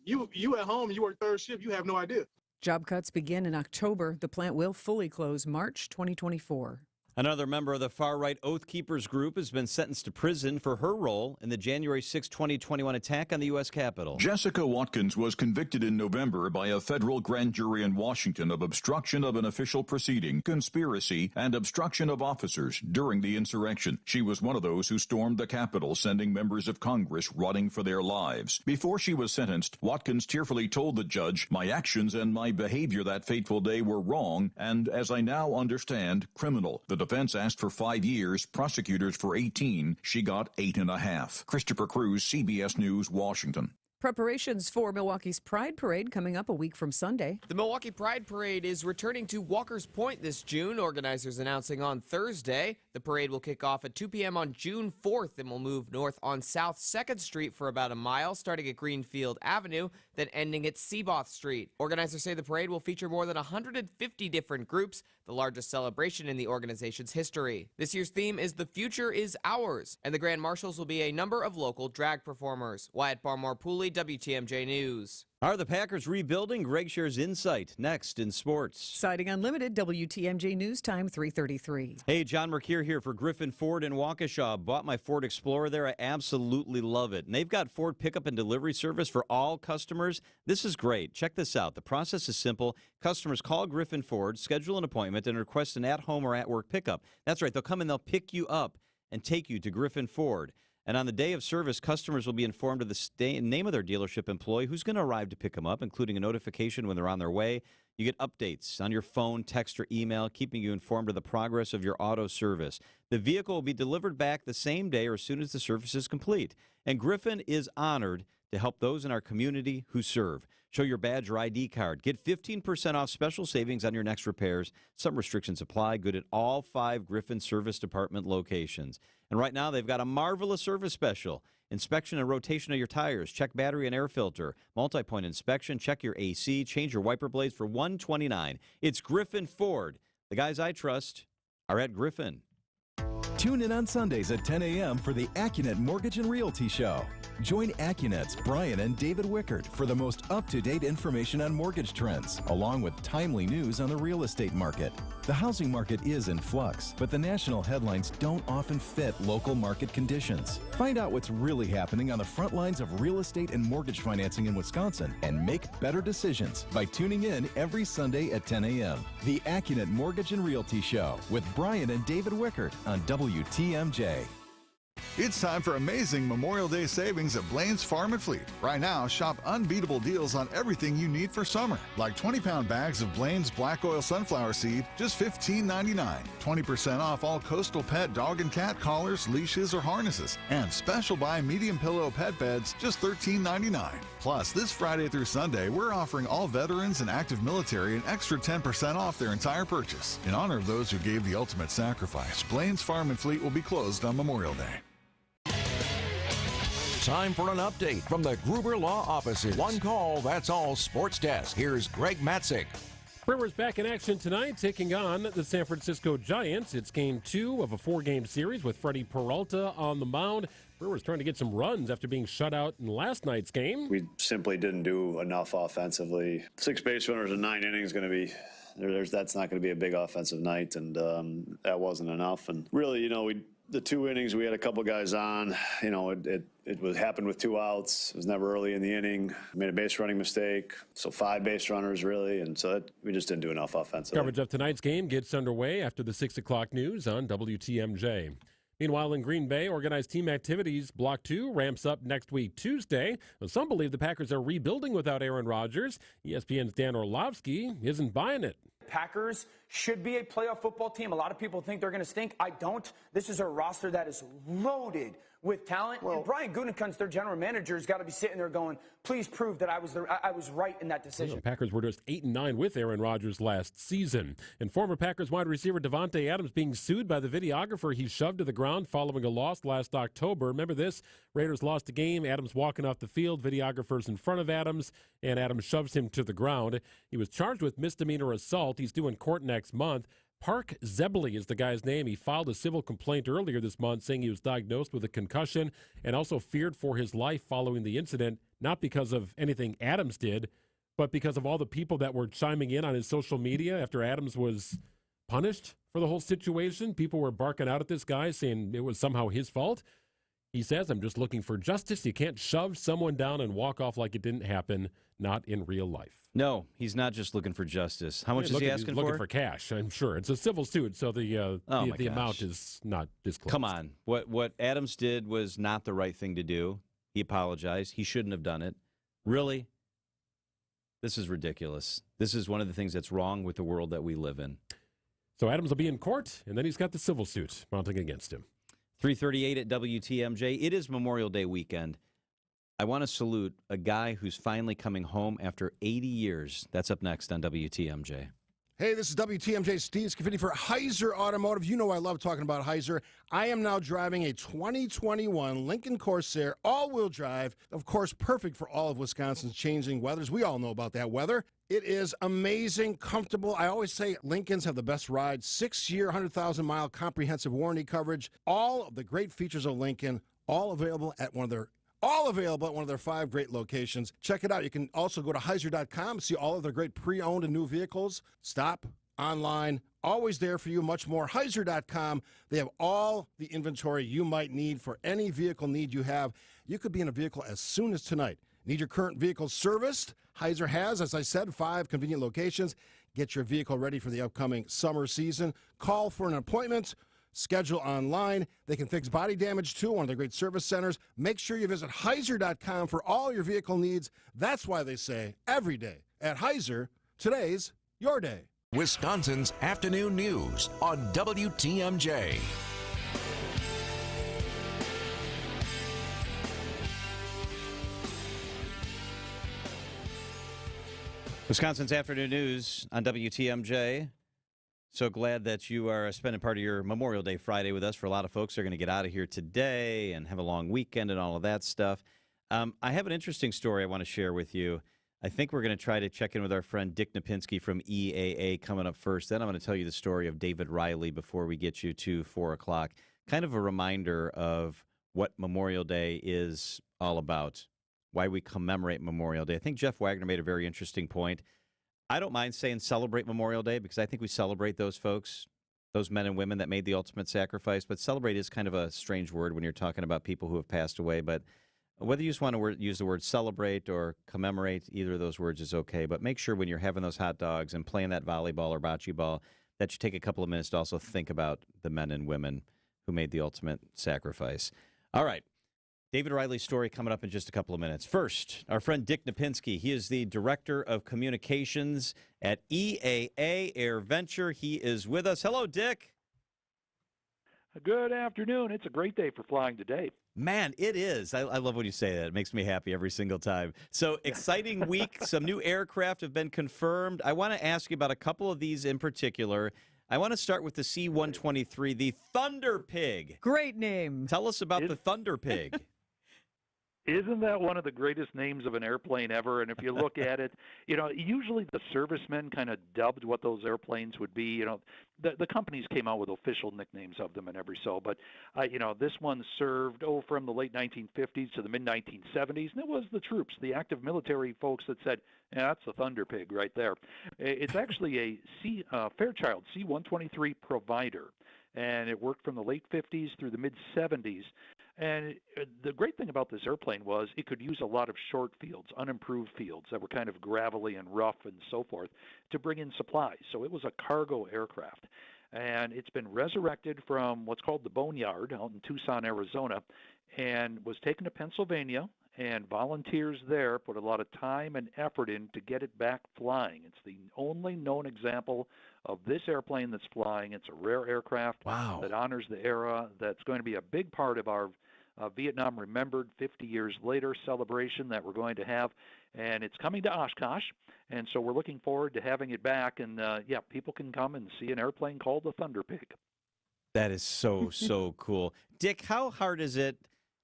You at home, you work third shift, you have no idea. Job cuts begin in October. The plant will fully close March 2024. Another member of the far-right Oath Keepers group has been sentenced to prison for her role in the January 6, 2021 attack on the U.S. Capitol. Jessica Watkins was convicted in November by a federal grand jury in Washington of obstruction of an official proceeding, conspiracy, and obstruction of officers during the insurrection. She was one of those who stormed the Capitol, sending members of Congress running for their lives. Before she was sentenced, Watkins tearfully told the judge, "My actions and my behavior that fateful day were wrong and, as I now understand, criminal." The defense asked for 5 years, prosecutors for 18. She got 8.5. Christopher Cruz, CBS News, Washington. Preparations for Milwaukee's Pride Parade coming up a week from Sunday. The Milwaukee Pride Parade is returning to Walker's Point this June, organizers announcing on Thursday. The parade will kick off at 2 p.m. on June 4th and will move north on South 2nd Street for about a mile, starting at Greenfield Avenue, then ending at Seaboth Street. Organizers say the parade will feature more than 150 different groups, the largest celebration in the organization's history. This year's theme is "The Future is Ours," and the Grand Marshals will be a number of local drag performers. Wyatt Barmore-Pooley, WTMJ News. Are the Packers rebuilding? Greg shares insight next in sports. Siding Unlimited, WTMJ News Time, 3:33. Hey, John Mercure here for Griffin Ford in Waukesha. Bought my Ford Explorer there. I absolutely love it. And they've got Ford pickup and delivery service for all customers. This is great. Check this out. The process is simple. Customers call Griffin Ford, schedule an appointment, and request an at-home or at-work pickup. That's right. They'll come and they'll pick you up and take you to Griffin Ford. And on the day of service, customers will be informed of the name of their dealership employee who's going to arrive to pick them up, including a notification when they're on their way. You get updates on your phone, text, or email, keeping you informed of the progress of your auto service. The vehicle will be delivered back the same day or as soon as the service is complete. And Griffin is honored to help those in our community who serve. Show your badge or ID card. Get 15% off special savings on your next repairs. Some restrictions apply. Good at all 5 Griffin Service Department locations. And right now, they've got a marvelous service special. Inspection and rotation of your tires. Check battery and air filter. Multi-point inspection. Check your AC. Change your wiper blades for $129. It's Griffin Ford. The guys I trust are at Griffin. Tune in on Sundays at 10 a.m. for the AccuNet Mortgage and Realty Show. Join AccuNet's Brian and David Wickert for the most up-to-date information on mortgage trends, along with timely news on the real estate market. The housing market is in flux, but the national headlines don't often fit local market conditions. Find out what's really happening on the front lines of real estate and mortgage financing in Wisconsin and make better decisions by tuning in every Sunday at 10 a.m. The AccuNet Mortgage and Realty Show with Brian and David Wickert on WTMJ. It's time for amazing Memorial Day savings at Blaine's Farm and Fleet. Right now, shop unbeatable deals on everything you need for summer, like 20-pound bags of Blaine's Black Oil Sunflower Seed, just $15.99. 20% off all Coastal Pet dog and cat collars, leashes, or harnesses. And special buy medium pillow pet beds, just $13.99. Plus, this Friday through Sunday, we're offering all veterans and active military an extra 10% off their entire purchase. In honor of those who gave the ultimate sacrifice, Blaine's Farm and Fleet will be closed on Memorial Day. Time for an update from the Gruber Law Offices. One call, that's all. Sports Desk. Here's Greg Matzik. Brewers back in action tonight, taking on the San Francisco Giants. It's game 2 of a 4-game series with Freddie Peralta on the mound. Brewers trying to get some runs after being shut out in last night's game. We simply didn't do enough offensively. 6 base runners in 9 innings going to be... that's not going to be a big offensive night, and that wasn't enough. And really, the 2 innings, we had a couple guys on. It happened with 2 outs. It was never early in the inning. Made a base running mistake. So 5 base runners, really. And so we just didn't do enough offensively. Coverage of tonight's game gets underway after the 6 o'clock news on WTMJ. Meanwhile, in Green Bay, organized team activities Block 2 ramps up next week, Tuesday. Some believe the Packers are rebuilding without Aaron Rodgers. ESPN's Dan Orlovsky isn't buying it. Packers should be a playoff football team. A lot of people think they're going to stink. I don't. This is a roster that is loaded with talent. And Brian Gutekunst, their general manager, has got to be sitting there going, please prove that I was right in that decision. The Packers were just 8-9 with Aaron Rodgers last season. And former Packers wide receiver Davante Adams being sued by the videographer he shoved to the ground following a loss last October. Remember this? Raiders lost a game. Adams walking off the field. Videographer's in front of Adams, and Adams shoves him to the ground. He was charged with misdemeanor assault. He's due in court next month. Park Zebley is the guy's name. He filed a civil complaint earlier this month saying he was diagnosed with a concussion and also feared for his life following the incident, not because of anything Adams did, but because of all the people that were chiming in on his social media after Adams was punished for the whole situation. People were barking out at this guy saying it was somehow his fault. He says, I'm just looking for justice. You can't shove someone down and walk off like it didn't happen, not in real life. No, he's not just looking for justice. How much is he asking for? Looking for cash, I'm sure. It's a civil suit, so the amount is not disclosed. Come on. What Adams did was not the right thing to do. He apologized. He shouldn't have done it. Really? This is ridiculous. This is one of the things that's wrong with the world that we live in. So Adams will be in court, and then he's got the civil suit mounting against him. 3:38 at WTMJ. It is Memorial Day weekend. I want to salute a guy who's finally coming home after 80 years. That's up next on WTMJ. Hey, this is WTMJ Steve Scafidi for Heiser Automotive. You know I love talking about Heiser. I am now driving a 2021 Lincoln Corsair all-wheel drive. Of course, perfect for all of Wisconsin's changing weathers. We all know about that weather. It is amazing, comfortable. I always say Lincolns have the best ride. 6-year, 100,000-mile comprehensive warranty coverage. All of the great features of Lincoln, all available at one of their 5 great locations. Check it out. You can also go to Heiser.com, see all of their great pre-owned and new vehicles. Stop, online, always there for you, much more. Heiser.com. They have all the inventory you might need for any vehicle need you have. You could be in a vehicle as soon as tonight. Need your current vehicle serviced? Heiser has, as I said, 5 convenient locations. Get your vehicle ready for the upcoming summer season. Call for an appointment. Schedule online. They can fix body damage, too, one of their great service centers. Make sure you visit Heiser.com for all your vehicle needs. That's why they say every day at Heiser, today's your day. Wisconsin's afternoon news on WTMJ. Wisconsin's afternoon news on WTMJ. So glad that you are spending part of your Memorial Day Friday with us. For a lot of folks, they're going to get out of here today and have a long weekend and all of that stuff. I have an interesting story I want to share with you. I think we're going to try to check in with our friend Dick Napinski from EAA coming up first. Then I'm going to tell you the story of David Riley before we get you to 4 o'clock. Kind of a reminder of what Memorial Day is all about, why we commemorate Memorial Day. I think Jeff Wagner made a very interesting point. I don't mind saying celebrate Memorial Day because I think we celebrate those folks, those men and women that made the ultimate sacrifice. But celebrate is kind of a strange word when you're talking about people who have passed away. But whether you just want to use the word celebrate or commemorate, either of those words is okay. But make sure when you're having those hot dogs and playing that volleyball or bocce ball that you take a couple of minutes to also think about the men and women who made the ultimate sacrifice. All right. David Riley's story coming up in just a couple of minutes. First, our friend Dick Napinski. He is the Director of Communications at EAA AirVenture. He is with us. Hello, Dick. Good afternoon. It's a great day for flying today. Man, it is. I love when you say that. It makes me happy every single time. So, exciting week. Some new aircraft have been confirmed. I want to ask you about a couple of these in particular. I want to start with the C-123, the Thunder Pig. Great name. Tell us about the Thunder Pig. Isn't that one of the greatest names of an airplane ever? And if you look at it, usually the servicemen kind of dubbed what those airplanes would be. The companies came out with official nicknames of them and every so. But, this one served, from the late 1950s to the mid-1970s. And it was the troops, the active military folks that said, yeah, that's the Thunder Pig right there. It's actually a Fairchild C-123 provider. And it worked from the late 50s through the mid-70s. And the great thing about this airplane was it could use a lot of short fields, unimproved fields that were kind of gravelly and rough and so forth to bring in supplies. So it was a cargo aircraft. And it's been resurrected from what's called the Boneyard out in Tucson, Arizona, and was taken to Pennsylvania. And volunteers there put a lot of time and effort in to get it back flying. It's the only known example of this airplane that's flying. It's a rare aircraft that honors the era. That's going to be a big part of our Vietnam Remembered 50 years later celebration that we're going to have. And it's coming to Oshkosh. And so we're looking forward to having it back. And, people can come and see an airplane called the Thunder Pig. That is so cool. Dick, how hard is it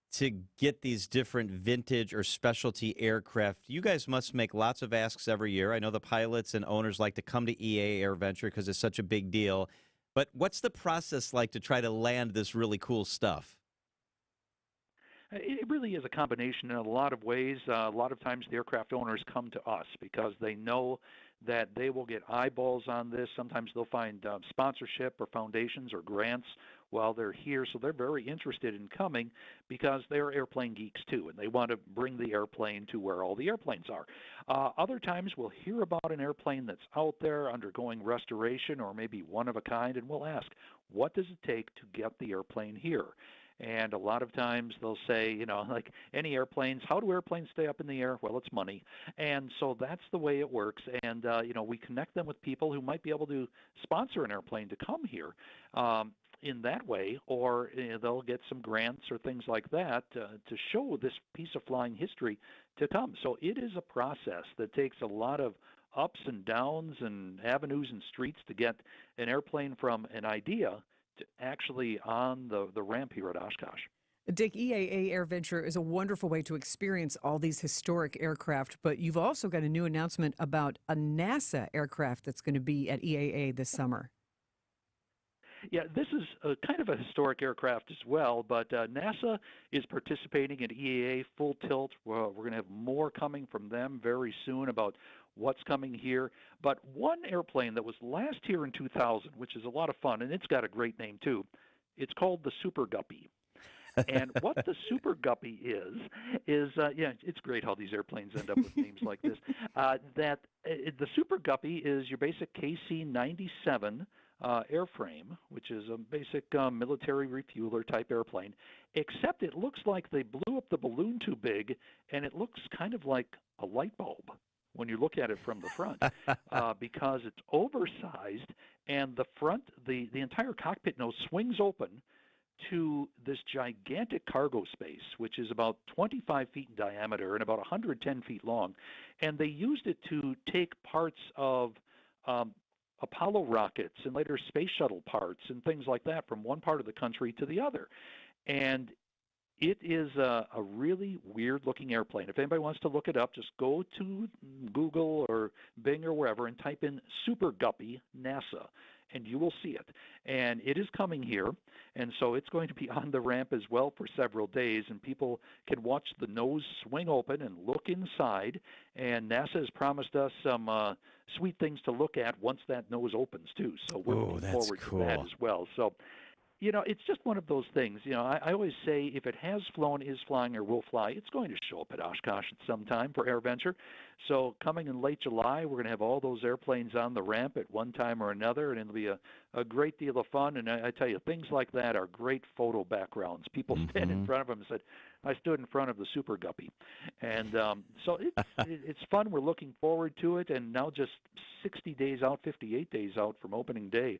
to get these different vintage or specialty aircraft? You guys must make lots of asks every year. I know the pilots and owners like to come to EA AirVenture because it's such a big deal. But what's the process like to try to land this really cool stuff? It really is a combination in a lot of ways. A lot of times the aircraft owners come to us because they know that they will get eyeballs on this. Sometimes they'll find sponsorship or foundations or grants while they're here. So they're very interested in coming because they're airplane geeks too, and they want to bring the airplane to where all the airplanes are. Other times we'll hear about an airplane that's out there undergoing restoration or maybe one of a kind, and we'll ask, what does it take to get the airplane here? And a lot of times they'll say, like any airplanes, how do airplanes stay up in the air? Well, it's money. And so that's the way it works. And, we connect them with people who might be able to sponsor an airplane to come here in that way, or they'll get some grants or things like that to show this piece of flying history to come. So it is a process that takes a lot of ups and downs and avenues and streets to get an airplane from an idea to actually on the ramp here at Oshkosh. Dick, EAA AirVenture is a wonderful way to experience all these historic aircraft, but you've also got a new announcement about a NASA aircraft that's going to be at EAA this summer. Yeah, this is kind of a historic aircraft as well, but NASA is participating in EAA full tilt. We're going to have more coming from them very soon about what's coming here. But one airplane that was last here in 2000, which is a lot of fun, and it's got a great name too, it's called the Super Guppy. And what the Super Guppy is it's great how these airplanes end up with names like this. The Super Guppy is your basic KC-97 airframe, which is a basic military refueler type airplane, except it looks like they blew up the balloon too big, and it looks kind of like a light bulb when you look at it from the front, because it's oversized, and the front, the entire cockpit nose swings open to this gigantic cargo space, which is about 25 feet in diameter and about 110 feet long. And they used it to take parts of Apollo rockets and later space shuttle parts and things like that from one part of the country to the other. And it is a really weird-looking airplane. If anybody wants to look it up, just go to Google or Bing or wherever and type in Super Guppy NASA. and you will see it. And it is coming here, and so it's going to be on the ramp as well for several days, and people can watch the nose swing open and look inside. And NASA has promised us some sweet things to look at once that nose opens, too. So we're looking forward to that as well. So, it's just one of those things. I always say if it has flown, is flying, or will fly, it's going to show up at Oshkosh at some time for AirVenture. So coming in late July, we're going to have all those airplanes on the ramp at one time or another, and it'll be a great deal of fun. And I tell you, things like that are great photo backgrounds. People stand in front of them and said, I stood in front of the Super Guppy. And so it's fun. We're looking forward to it. And now just 60 days out, 58 days out from opening day,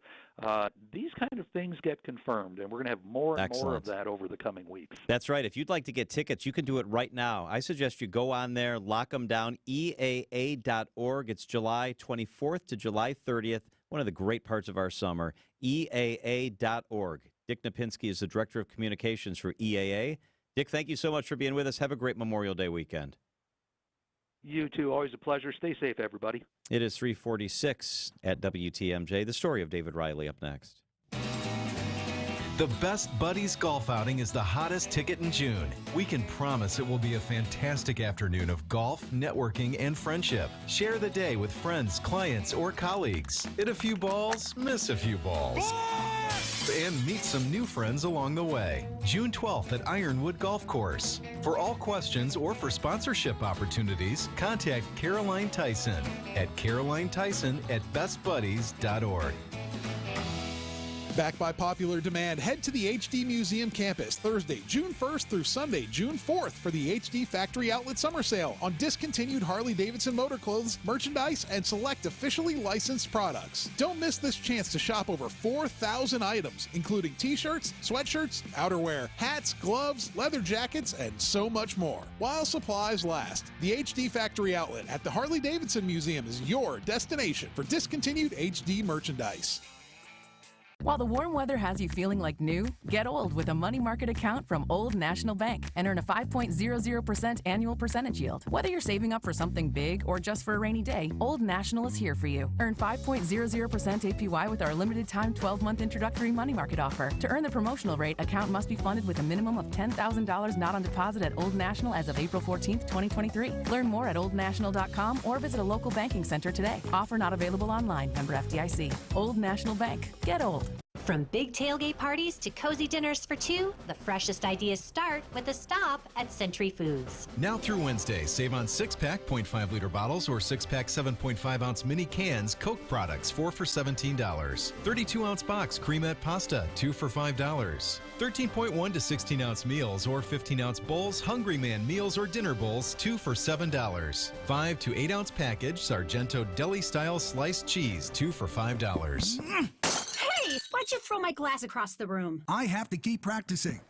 these kind of things get confirmed. And we're going to have more and more of that over the coming weeks. That's right. If you'd like to get tickets, you can do it right now. I suggest you go on there, lock them down, EAA.org. It's July 24th to July 30th, one of the great parts of our summer, EAA.org. Dick Napinski is the Director of Communications for EAA. Dick, thank you so much for being with us. Have a great Memorial Day weekend. You too. Always a pleasure. Stay safe, everybody. It is 3:46 at WTMJ. The story of David Riley up next. The Best Buddies golf outing is the hottest ticket in June. We can promise it will be a fantastic afternoon of golf, networking, and friendship. Share the day with friends, clients, or colleagues. Hit a few balls, miss a few balls. And meet some new friends along the way. June 12th at Ironwood Golf Course. For all questions or for sponsorship opportunities, contact Caroline Tyson at carolinetyson@bestbuddies.org. Back by popular demand, head to the HD Museum campus Thursday, June 1st through Sunday, June 4th for the HD Factory Outlet Summer Sale on discontinued Harley-Davidson motor clothes, merchandise, and select officially licensed products. Don't miss this chance to shop over 4,000 items, including t-shirts, sweatshirts, outerwear, hats, gloves, leather jackets, and so much more. While supplies last, the HD Factory Outlet at the Harley-Davidson Museum is your destination for discontinued HD merchandise. While the warm weather has you feeling like new, get old with a money market account from Old National Bank and earn a 5.00% annual percentage yield. Whether you're saving up for something big or just for a rainy day, Old National is here for you. Earn 5.00% APY with our limited time 12-month introductory money market offer. To earn the promotional rate, account must be funded with a minimum of $10,000 not on deposit at Old National as of April 14th, 2023. Learn more at oldnational.com or visit a local banking center today. Offer not available online. Member FDIC. Old National Bank. Get old. From big tailgate parties to cozy dinners for two, the freshest ideas start with a stop at Century Foods. Now through Wednesday, save on 6-pack 0.5-liter bottles or 6-pack 7.5-ounce mini cans Coke products, 4 for $17. 32-ounce box Cremette pasta, 2 for $5. 13.1 to 16-ounce meals or 15-ounce bowls Hungry Man meals or dinner bowls, 2 for $7. 5 to 8-ounce package Sargento deli-style sliced cheese, 2 for $5. Hey, why'd you throw my glass across the room? I have to keep practicing.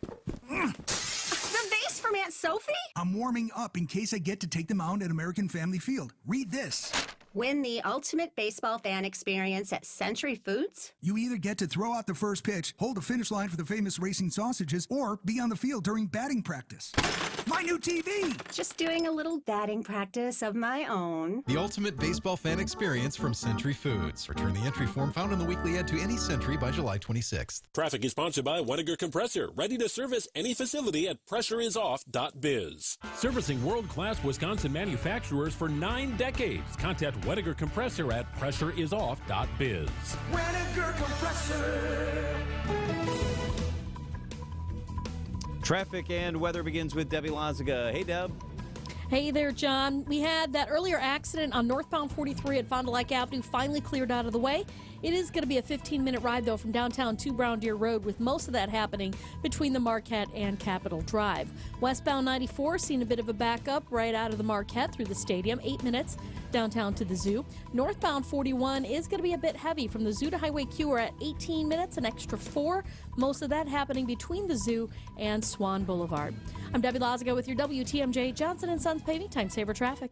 The vase from Aunt Sophie? I'm warming up in case I get to take them out at American Family Field. Read this. Win the ultimate baseball fan experience at Century Foods? You either get to throw out the first pitch, hold the finish line for the famous racing sausages, or be on the field during batting practice. My new TV! Just doing a little batting practice of my own. The ultimate baseball fan experience from Century Foods. Return the entry form found in the weekly ad to any Century by July 26th. Traffic is sponsored by Weniger Compressor, ready to service any facility at pressureisoff.biz. Servicing world-class Wisconsin manufacturers for 9 decades. Contact Weniger Compressor at pressureisoff.biz. Weniger Compressor. Traffic and weather begins with Debbie Loziga. Hey, Deb. Hey there, John. We had that earlier accident on northbound 43 at Fond du Lac Avenue finally cleared out of the way. It is going to be a 15-minute ride, though, from downtown to Brown Deer Road, with most of that happening between the Marquette and Capitol Drive. Westbound 94, seeing a bit of a backup right out of the Marquette through the stadium, 8 minutes downtown to the zoo. Northbound 41 is going to be a bit heavy from the zoo to Highway Q. We're at 18 minutes, an extra 4. Most of that happening between the zoo and Swan Boulevard. I'm Debbie Loziga with your WTMJ Johnson & Sons Paving Time Saver Traffic.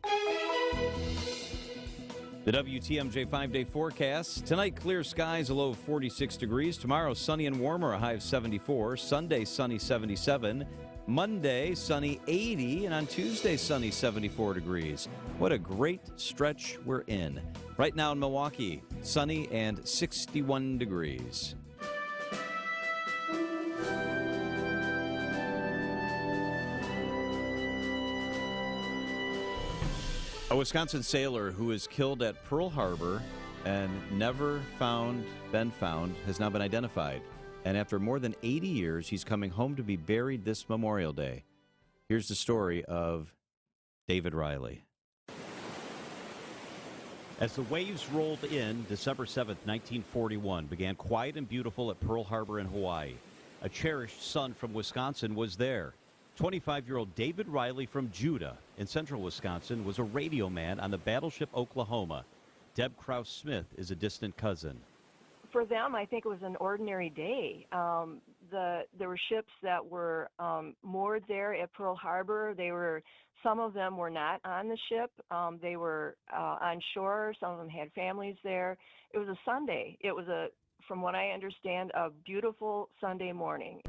The WTMJ 5-day forecast. Tonight, clear skies, a low of 46 degrees. Tomorrow, sunny and warmer, a high of 74. Sunday, sunny, 77. Monday, sunny, 80. And on Tuesday, sunny, 74 degrees. What a great stretch we're in. Right now in Milwaukee, sunny and 61 degrees. A Wisconsin sailor who was killed at Pearl Harbor and never been found has now been identified. And after more than 80 years, he's coming home to be buried this Memorial Day. Here's the story of David Riley. As the waves rolled in, December 7th, 1941 began quiet and beautiful at Pearl Harbor in Hawaii. A cherished son from Wisconsin was there. 25-year-old David Riley from Judah in central Wisconsin was a radio man on the battleship Oklahoma. Deb Krause-Smith is a distant cousin. For them, I think it was an ordinary day. There were ships that were moored there at Pearl Harbor. Some of them were not on the ship. They were on shore. Some of them had families there. It was a Sunday. It was from what I understand, a beautiful Sunday morning.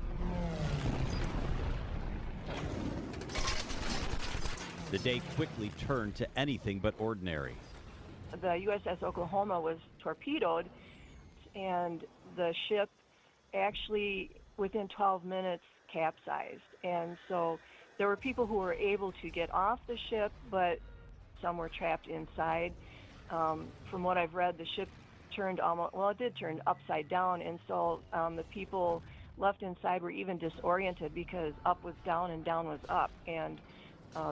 The day quickly turned to anything but ordinary. The USS Oklahoma was torpedoed, and the ship actually, within 12 minutes, capsized. And so there were people who were able to get off the ship, but some were trapped inside. From what I've read, the ship turned it did turn upside down, and so the people left inside were even disoriented because up was down and down was up. And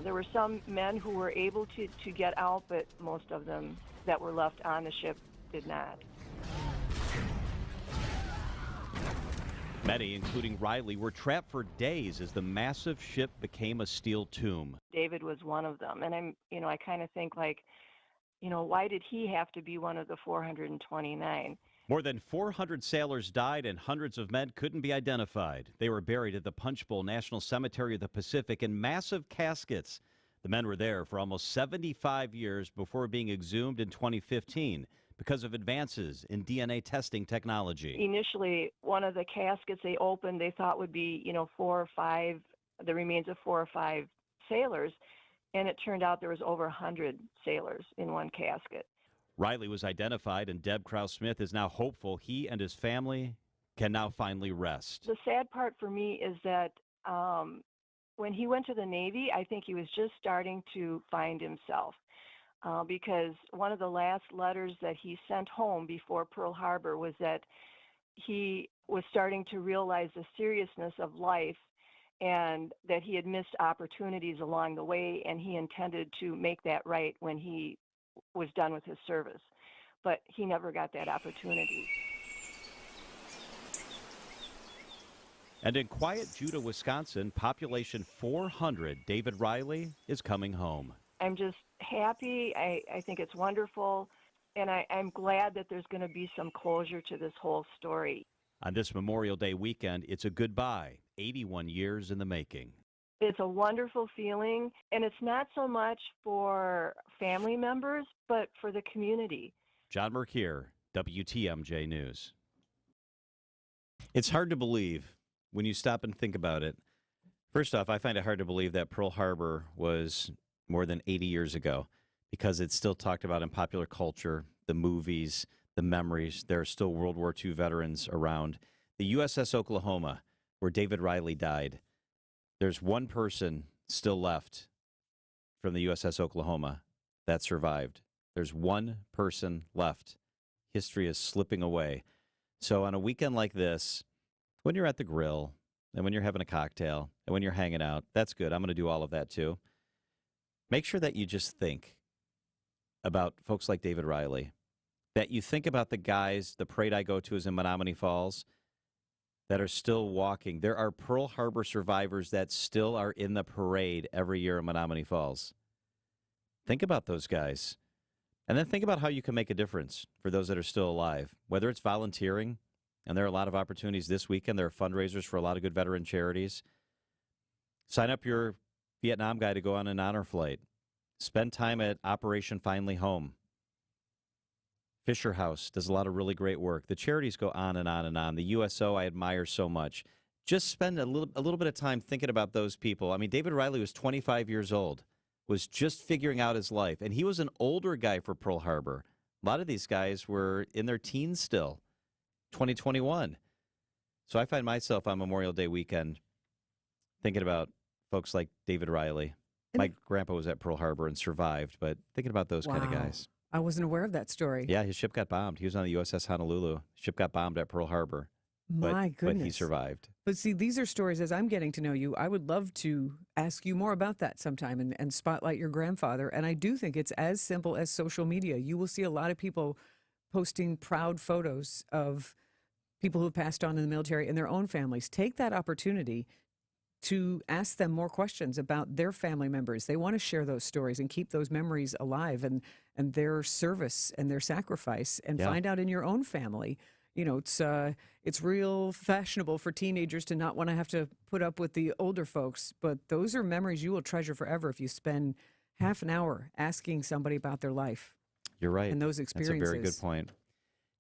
there were some men who were able to get out, but most of them that were left on the ship did not. Many, including Riley, were trapped for days as the massive ship became a steel tomb. David was one of them, and I kind of think why did he have to be one of the 429? More than 400 sailors died and hundreds of men couldn't be identified. They were buried at the Punch Bowl National Cemetery of the Pacific in massive caskets. The men were there for almost 75 years before being exhumed in 2015 because of advances in DNA testing technology. Initially, one of the caskets they opened, they thought would be, the remains of 4 or 5 sailors, and it turned out there was over 100 sailors in one casket. Riley was identified, and Deb Krause-Smith is now hopeful he and his family can now finally rest. The sad part for me is that when he went to the Navy, I think he was just starting to find himself because one of the last letters that he sent home before Pearl Harbor was that he was starting to realize the seriousness of life and that he had missed opportunities along the way, and he intended to make that right when he was done with his service, but he never got that opportunity. And in quiet Judah, Wisconsin, population 400, David Riley is coming home. I'm just happy. I think it's wonderful, and I'm glad that there's going to be some closure to this whole story. On this Memorial Day weekend, it's a goodbye, 81 years in the making. It's a wonderful feeling, and it's not so much for family members, but for the community. John Mercure, WTMJ News. It's hard to believe when you stop and think about it. First off, I find it hard to believe that Pearl Harbor was more than 80 years ago because it's still talked about in popular culture, the movies, the memories. There are still World War II veterans around. The USS Oklahoma, where David Riley died, there's one person still left from the USS Oklahoma that survived. There's one person left. History is slipping away. So on a weekend like this, when you're at the grill and when you're having a cocktail and when you're hanging out, that's good. I'm going to do all of that too. Make sure that you just think about folks like David Riley, that you think about the guys, the parade I go to is in Menominee Falls, that are still walking. There are Pearl Harbor survivors that still are in the parade every year in Menominee Falls. Think about those guys. And then think about how you can make a difference for those that are still alive, whether it's volunteering, and there are a lot of opportunities this weekend. There are fundraisers for a lot of good veteran charities. Sign up your Vietnam guy to go on an honor flight. Spend time at Operation Finally Home. Fisher House does a lot of really great work. The charities go on and on and on. The USO I admire so much. Just spend a little bit of time thinking about those people. I mean, David Riley was 25 years old, was just figuring out his life, and he was an older guy for Pearl Harbor, A lot of these guys were in their teens still, 2021. So I find myself on Memorial Day weekend thinking about folks like David Riley. My grandpa was at Pearl Harbor and survived, but thinking about those kind of guys. I wasn't aware of that story. Yeah, his ship got bombed. He was on the USS Honolulu. Ship got bombed at Pearl Harbor. My goodness. But he survived. But see, these are stories as I'm getting to know you. I would love to ask you more about that sometime and spotlight your grandfather. And I do think it's as simple as social media. You will see a lot of people posting proud photos of people who have passed on in the military and their own families. Take that opportunity to ask them more questions about their family members. They want to share those stories and keep those memories alive and their service and their sacrifice, and find out in your own family. You know, it's real fashionable for teenagers to not want to have to put up with the older folks, but those are memories you will treasure forever if you spend half an hour asking somebody about their life. You're right. And those experiences. That's a very good point.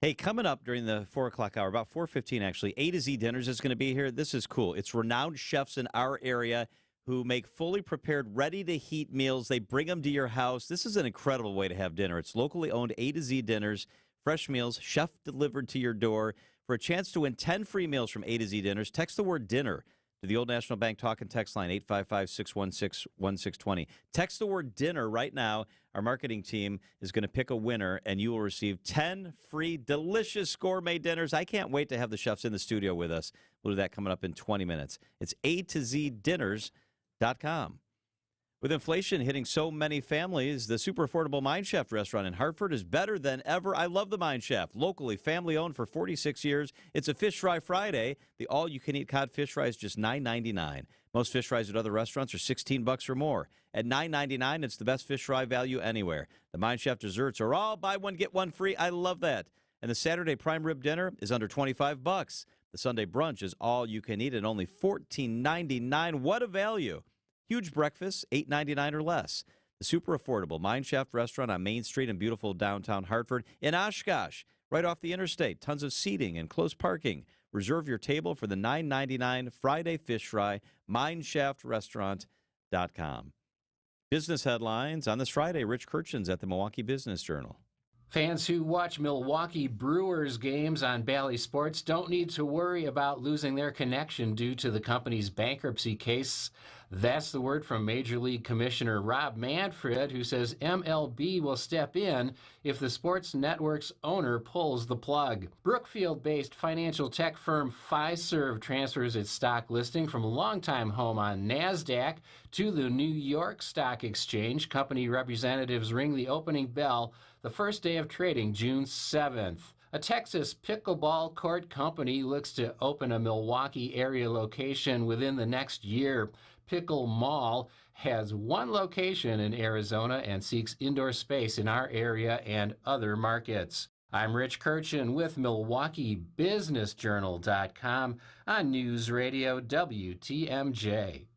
Hey, coming up during the 4 o'clock hour, about 4:15 actually, A to Z Dinners is going to be here. This is cool. It's renowned chefs in our area who make fully prepared, ready-to-heat meals. They bring them to your house. This is an incredible way to have dinner. It's locally owned A to Z Dinners, fresh meals, chef delivered to your door. For a chance to win 10 free meals from A to Z Dinners, text the word dinner to the Old National Bank talk and text line 855-616-1620. Text the word dinner right now. Our marketing team is going to pick a winner, and you will receive 10 free delicious gourmet dinners. I can't wait to have the chefs in the studio with us. We'll do that coming up in 20 minutes. It's A2ZDinners.com. With inflation hitting so many families, the super affordable Mine Shaft restaurant in Hartford is better than ever. I love the Mine Shaft. Locally family-owned for 46 years. It's a Fish Fry Friday. The all-you-can-eat cod fish fry is just $9.99. Most fish fries at other restaurants are $16 or more. At $9.99, it's the best fish fry value anywhere. The Mine Shaft desserts are all buy one, get one free. I love that. And the Saturday prime rib dinner is under $25. The Sunday brunch is all you can eat at only $14.99. What a value. Huge breakfast, $8.99 or less. The super affordable Mine Shaft restaurant on Main Street in beautiful downtown Hartford. In Oshkosh, right off the interstate. Tons of seating and close parking. Reserve your table for the $9.99 Friday fish fry, mineshaftrestaurant.com. Business headlines on this Friday. Rich Kirchens at the Milwaukee Business Journal. Fans who watch Milwaukee Brewers games on Bally Sports don't need to worry about losing their connection due to the company's bankruptcy case. That's the word from Major League Commissioner Rob Manfred, who says MLB will step in if the sports network's owner pulls the plug. Brookfield-based financial tech firm Fiserv transfers its stock listing from a longtime home on NASDAQ to the New York Stock Exchange. Company representatives ring the opening bell the first day of trading, June 7th. A Texas pickleball court company looks to open a Milwaukee area location within the next year. Pickle Mall has one location in Arizona and seeks indoor space in our area and other markets. I'm Rich Kirchen with MilwaukeeBusinessJournal.com on News Radio WTMJ.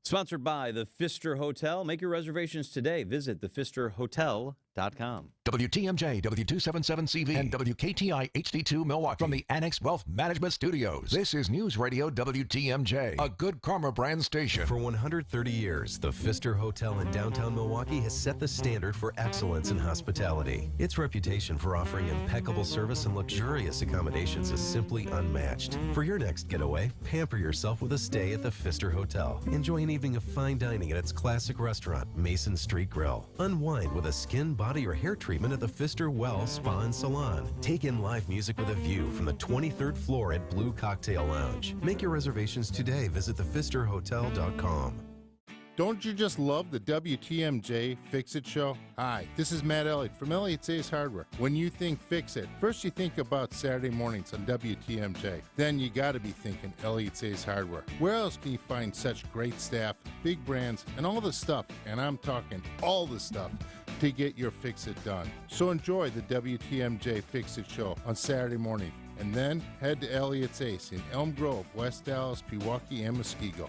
Sponsored by the Pfister Hotel. Make your reservations today. Visit thepfisterhotel.com. WTMJ, W277CV, and WKTI HD2 Milwaukee. From the Annex Wealth Management Studios, this is News Radio WTMJ, a Good Karma brand station. For 130 years, the Pfister Hotel in downtown Milwaukee has set the standard for excellence in hospitality. Its reputation for offering impeccable service and luxurious accommodations is simply unmatched. For your next getaway, pamper yourself with a stay at the Pfister Hotel. Enjoy an evening of fine dining at its classic restaurant, Mason Street Grill. Unwind with a skin, body, or hair treatment at the Pfister Well Spa and Salon. Take in live music with a view from the 23rd floor at Blue Cocktail Lounge. Make your reservations today. Visit thepfisterhotel.com. Don't you just love the WTMJ Fix-It Show? Hi, this is Matt Elliott from Elliott's Ace Hardware. When you think Fix-It, first you think about Saturday mornings on WTMJ. Then you gotta be thinking Elliott's Ace Hardware. Where else can you find such great staff, big brands, and all the stuff, and I'm talking all the stuff, to get your Fix-It done? So enjoy the WTMJ Fix-It Show on Saturday morning. And then head to Elliott's Ace in Elm Grove, West Dallas, Pewaukee, and Muskego.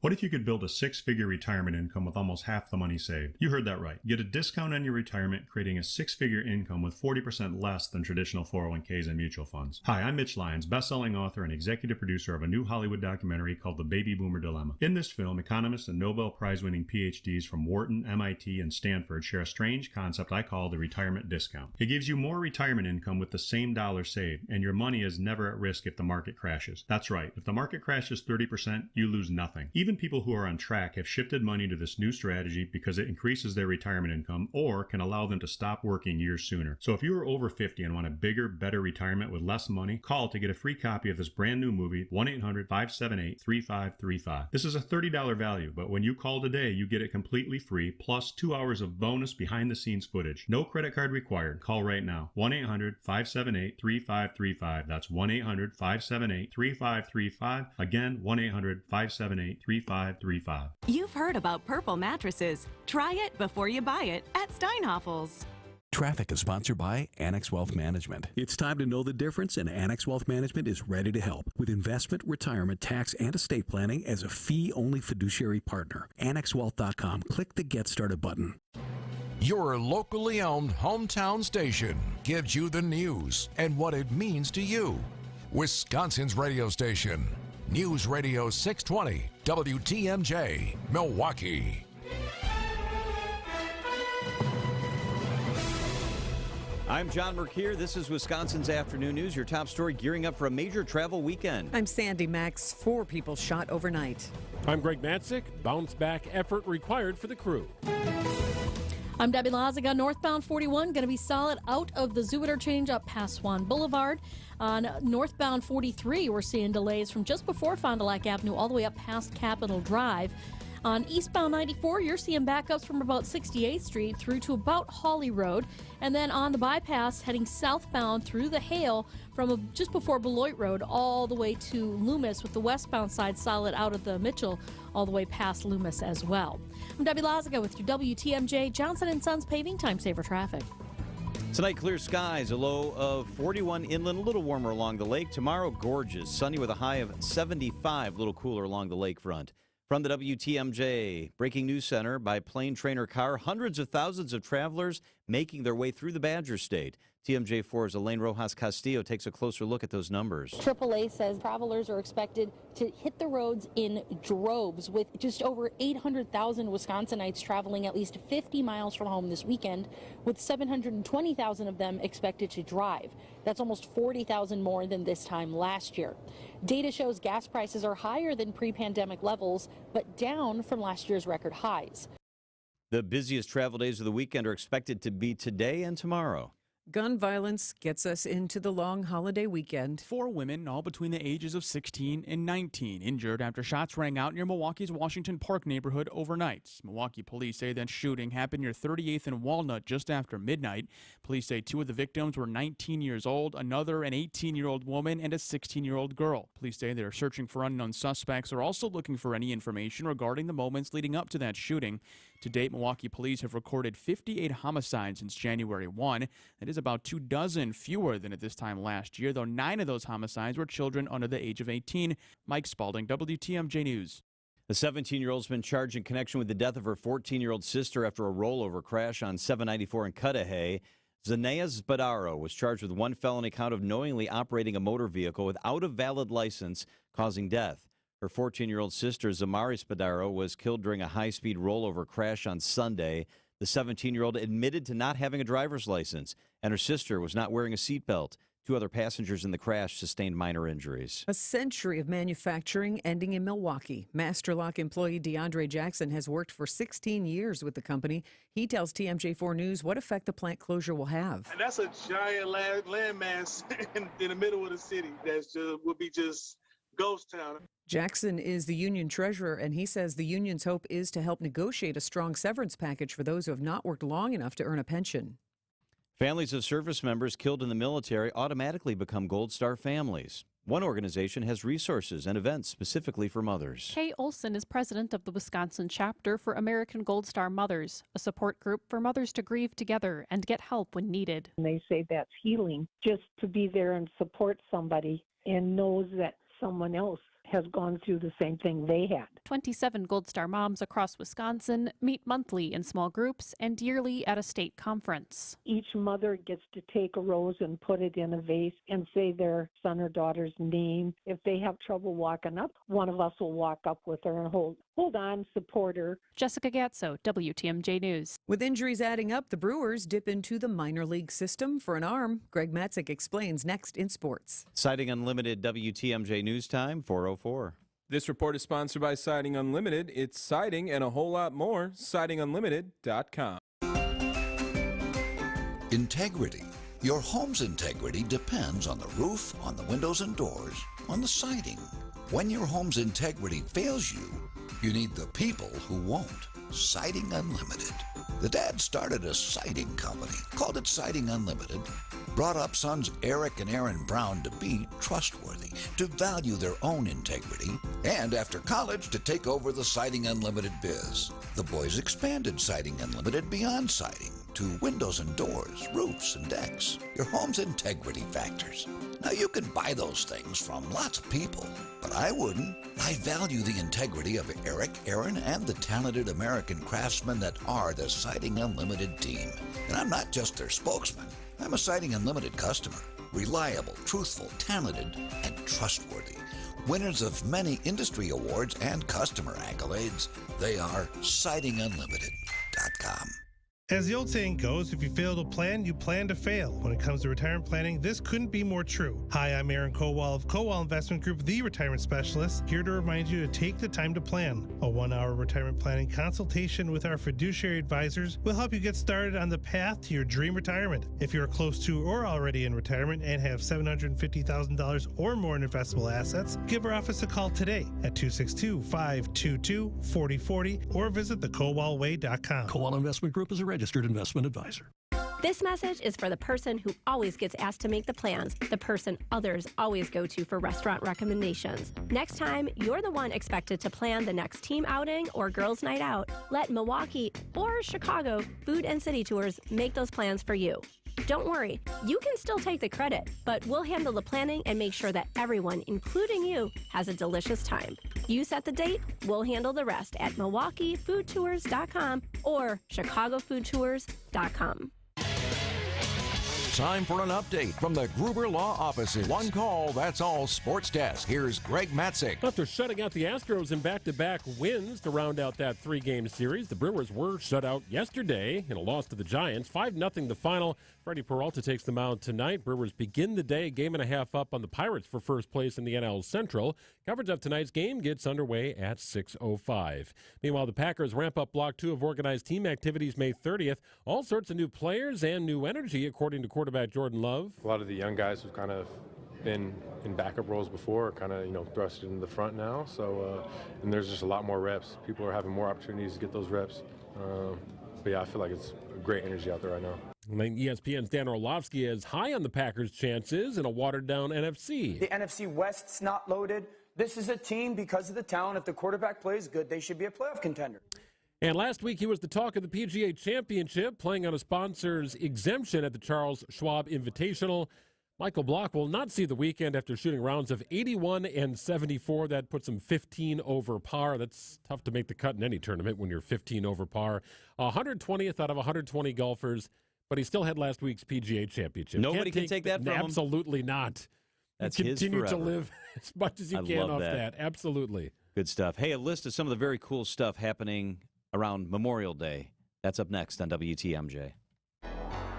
What if you could build a six-figure retirement income with almost half the money saved? You heard that right. Get a discount on your retirement, creating a six-figure income with 40% less than traditional 401ks and mutual funds. Hi, I'm Mitch Lyons, best-selling author and executive producer of a new Hollywood documentary called The Baby Boomer Dilemma. In this film, economists and Nobel Prize-winning PhDs from Wharton, MIT, and Stanford share a strange concept I call the retirement discount. It gives you more retirement income with the same dollar saved, and your money is never at risk if the market crashes. That's right. If the market crashes 30%, you lose nothing. Even people who are on track have shifted money to this new strategy because it increases their retirement income or can allow them to stop working years sooner. So if you are over 50 and want a bigger, better retirement with less money, call to get a free copy of this brand new movie, 1-800-578-3535. This is a $30 value, but when you call today, you get it completely free, plus 2 hours of bonus behind-the-scenes footage. No credit card required. Call right now. 1-800-578-3535. That's 1-800-578-3535. Again, 1-800-578-3535. You've heard about Purple mattresses. Try it before you buy it at Steinhafels. Traffic is sponsored by Annex Wealth Management. It's time to know the difference, and Annex Wealth Management is ready to help with investment, retirement, tax, and estate planning as a fee-only fiduciary partner. AnnexWealth.com. Click the Get Started button. Your locally owned hometown station gives you the news and what it means to you. Wisconsin's radio station, News Radio 620, WTMJ, Milwaukee. I'm John Mercure. This is Wisconsin's Afternoon News. Your top story, gearing up for a major travel weekend. I'm Sandy Max. 4 people shot overnight. I'm Greg Matzik. Bounce back effort required for the crew. I'm Debbie Lazaga. Northbound 41 going to be solid out of the Zoo interchange up past Swan Boulevard. On northbound 43, we're seeing delays from just before Fond du Lac Avenue all the way up past Capitol Drive. On eastbound 94, you're seeing backups from about 68th Street through to about Hawley Road. And then on the bypass, heading southbound through the Hale from just before Beloit Road all the way to Loomis, with the westbound side solid out of the Mitchell all the way past Loomis as well. I'm Debbie Lazaga with your WTMJ Johnson & Sons Paving Time Saver Traffic. Tonight, clear skies, a low of 41 inland, a little warmer along the lake. Tomorrow, gorgeous, sunny with a high of 75, a little cooler along the lakefront. From the WTMJ Breaking News Center, by plane, train, or car, hundreds of thousands of travelers making their way through the Badger State. TMJ4's Elaine Rojas Castillo takes a closer look at those numbers. AAA says travelers are expected to hit the roads in droves, with just over 800,000 Wisconsinites traveling at least 50 miles from home this weekend, with 720,000 of them expected to drive. That's almost 40,000 more than this time last year. Data shows gas prices are higher than pre-pandemic levels, but down from last year's record highs. The busiest travel days of the weekend are expected to be today and tomorrow. Gun violence gets us into the long holiday weekend. 4 women, all between the ages of 16 and 19, injured after shots rang out near Milwaukee's Washington Park neighborhood overnight. Milwaukee police say that shooting happened near 38th and Walnut just after midnight. Police say 2 of the victims were 19 years old, another an 18-year-old woman and a 16-year-old girl. Police say they are searching for unknown suspects, are also looking for any information regarding the moments leading up to that shooting. To date, Milwaukee police have recorded 58 homicides since January 1. That is about 24 fewer than at this time last year, though 9 of those homicides were children under the age of 18. Mike Spalding, WTMJ News. The 17-year-old's been charged in connection with the death of her 14-year-old sister after a rollover crash on 794 in Cudahy. Zanaya Spadaro was charged with 1 felony count of knowingly operating a motor vehicle without a valid license, causing death. Her 14-year-old sister, Zamari Spadaro, was killed during a high-speed rollover crash on Sunday. The 17-year-old admitted to not having a driver's license, and her sister was not wearing a seatbelt. 2 other passengers in the crash sustained minor injuries. A century of manufacturing ending in Milwaukee. Master Lock employee DeAndre Jackson has worked for 16 years with the company. He tells TMJ4 News what effect the plant closure will have. And that's a giant landmass in the middle of the city that would be just ghost town. Jackson is the union treasurer, and he says the union's hope is to help negotiate a strong severance package for those who have not worked long enough to earn a pension. Families of service members killed in the military automatically become Gold Star families. One organization has resources and events specifically for mothers. Kay Olson is president of the Wisconsin chapter for American Gold Star Mothers, a support group for mothers to grieve together and get help when needed. And they say that's healing, just to be there and support somebody and knows that someone else has gone through the same thing they had. 27 Gold Star moms across Wisconsin meet monthly in small groups and yearly at a state conference. Each mother gets to take a rose and put it in a vase and say their son or daughter's name. If they have trouble walking up, one of us will walk up with her and hold on, support her. Jessica Gatso, WTMJ News. With injuries adding up, the Brewers dip into the minor league system for an arm. Greg Matzik explains next in sports. Citing Unlimited, WTMJ News Time, 4:04. This report is sponsored by Siding Unlimited. It's siding and a whole lot more. SidingUnlimited.com. Integrity. Your home's integrity depends on the roof, on the windows and doors, on the siding. When your home's integrity fails you, you need the people who won't. Siding Unlimited. The dad started a siding company, called it Siding Unlimited, brought up sons Eric and Aaron Brown to be trustworthy, to value their own integrity, and after college to take over the Siding Unlimited biz. The boys expanded Siding Unlimited beyond siding to windows and doors, roofs and decks, your home's integrity factors. Now you can buy those things from lots of people, but I wouldn't. I value the integrity of Eric, Aaron, and the talented American craftsmen that are the Siding Unlimited team. And I'm not just their spokesman. I'm a Siding Unlimited customer. Reliable, truthful, talented, and trustworthy. Winners of many industry awards and customer accolades. They are SidingUnlimited.com. As the old saying goes, if you fail to plan, you plan to fail. When it comes to retirement planning, this couldn't be more true. Hi, I'm Aaron Kowal of Kowal Investment Group, the retirement specialist, here to remind you to take the time to plan. A 1-hour retirement planning consultation with our fiduciary advisors will help you get started on the path to your dream retirement. If you're close to or already in retirement and have $750,000 or more in investable assets, give our office a call today at 262-522-4040 or visit thekowalway.com. Kowal Investment Group is a registered investment advisor. This message is for the person who always gets asked to make the plans, the person others always go to for restaurant recommendations. Next time you're the one expected to plan the next team outing or girls' night out, let Milwaukee or Chicago Food and City Tours make those plans for you. Don't worry, you can still take the credit, but we'll handle the planning and make sure that everyone, including you, has a delicious time. You set the date, we'll handle the rest at MilwaukeeFoodTours.com or ChicagoFoodTours.com. Time for an update from the Gruber Law offices. One call, that's all. Sports Desk. Here's Greg Matzik. After shutting out the Astros in back-to-back wins to round out that three-game series, the Brewers were shut out yesterday in a loss to the Giants. 5-0 the final. Freddie Peralta takes the mound tonight. Brewers begin the day a game and a half up on the Pirates for first place in the NL Central. Coverage of tonight's game gets underway at 6:05. Meanwhile, the Packers ramp up Block 2 of organized team activities May 30th. All sorts of new players and new energy, according to quarterback Jordan Love. A lot of the young guys who've kind of been in backup roles before are kind of, thrusted in the front now. So, and there's just a lot more reps. People are having more opportunities to get those reps. But yeah, I feel like it's great energy out there right now. And ESPN's Dan Orlovsky is high on the Packers' chances in a watered-down NFC. The NFC West's not loaded. This is a team, because of the talent, if the quarterback plays good, they should be a playoff contender. And last week, he was the talk of the PGA Championship, playing on a sponsor's exemption at the Charles Schwab Invitational. Michael Block will not see the weekend after shooting rounds of 81 and 74. That puts him 15 over par. That's tough to make the cut in any tournament when you're 15 over par. 120th out of 120 golfers, but he still had last week's PGA Championship. Nobody can take that from him. Absolutely not. That's continue his to forever. live as much as you can off that. Absolutely. Good stuff. Hey, a list of some of the very cool stuff happening around Memorial Day. That's up next on WTMJ.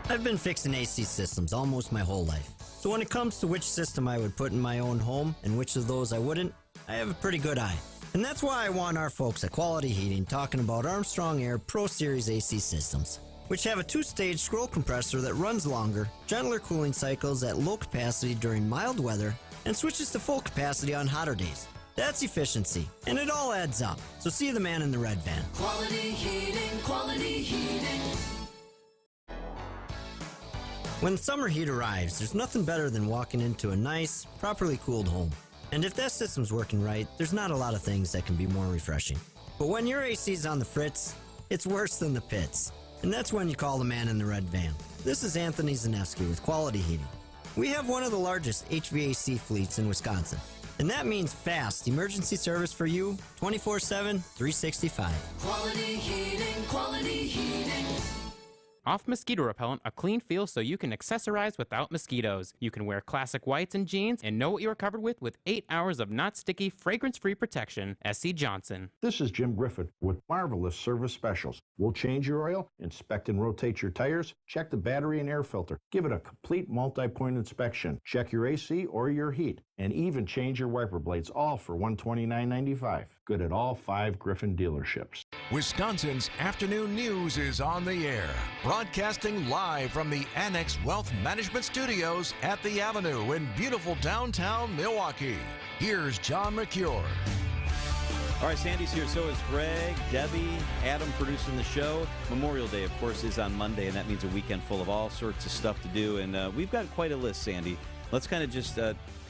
I've been fixing AC systems almost my whole life. So when it comes to which system I would put in my own home and which of those I wouldn't, I have a pretty good eye. And that's why I want our folks at Quality Heating talking about Armstrong Air Pro Series AC systems, which have a 2-stage scroll compressor that runs longer, gentler cooling cycles at low capacity during mild weather, and switches to full capacity on hotter days. That's efficiency, and it all adds up. So see the man in the red van. Quality Heating, Quality Heating. When summer heat arrives, there's nothing better than walking into a nice, properly cooled home. And if that system's working right, there's not a lot of things that can be more refreshing. But when your AC's on the fritz, it's worse than the pits. And that's when you call the man in the red van. This is Anthony Zanevsky with Quality Heating. We have one of the largest HVAC fleets in Wisconsin. And that means fast emergency service for you 24/7, 365. Quality heating, quality heating. Off Mosquito Repellent, a clean feel so you can accessorize without mosquitoes. You can wear classic whites and jeans and know what you're covered with 8 hours of not sticky, fragrance-free protection. S.C. Johnson. This is Jim Griffin with marvelous service specials. We'll change your oil, inspect and rotate your tires, check the battery and air filter, give it a complete multi-point inspection, check your AC or your heat, and even change your wiper blades, all for $129.95. Good at all 5 Griffin dealerships. Wisconsin's afternoon news is on the air. Broadcasting live from the Annex Wealth Management Studios at the Avenue in beautiful downtown Milwaukee. Here's John McCure. All right, Sandy's here. So is Greg, Debbie, Adam producing the show. Memorial Day, of course, is on Monday, and that means a weekend full of all sorts of stuff to do. And we've got quite a list, Sandy. Let's kind of just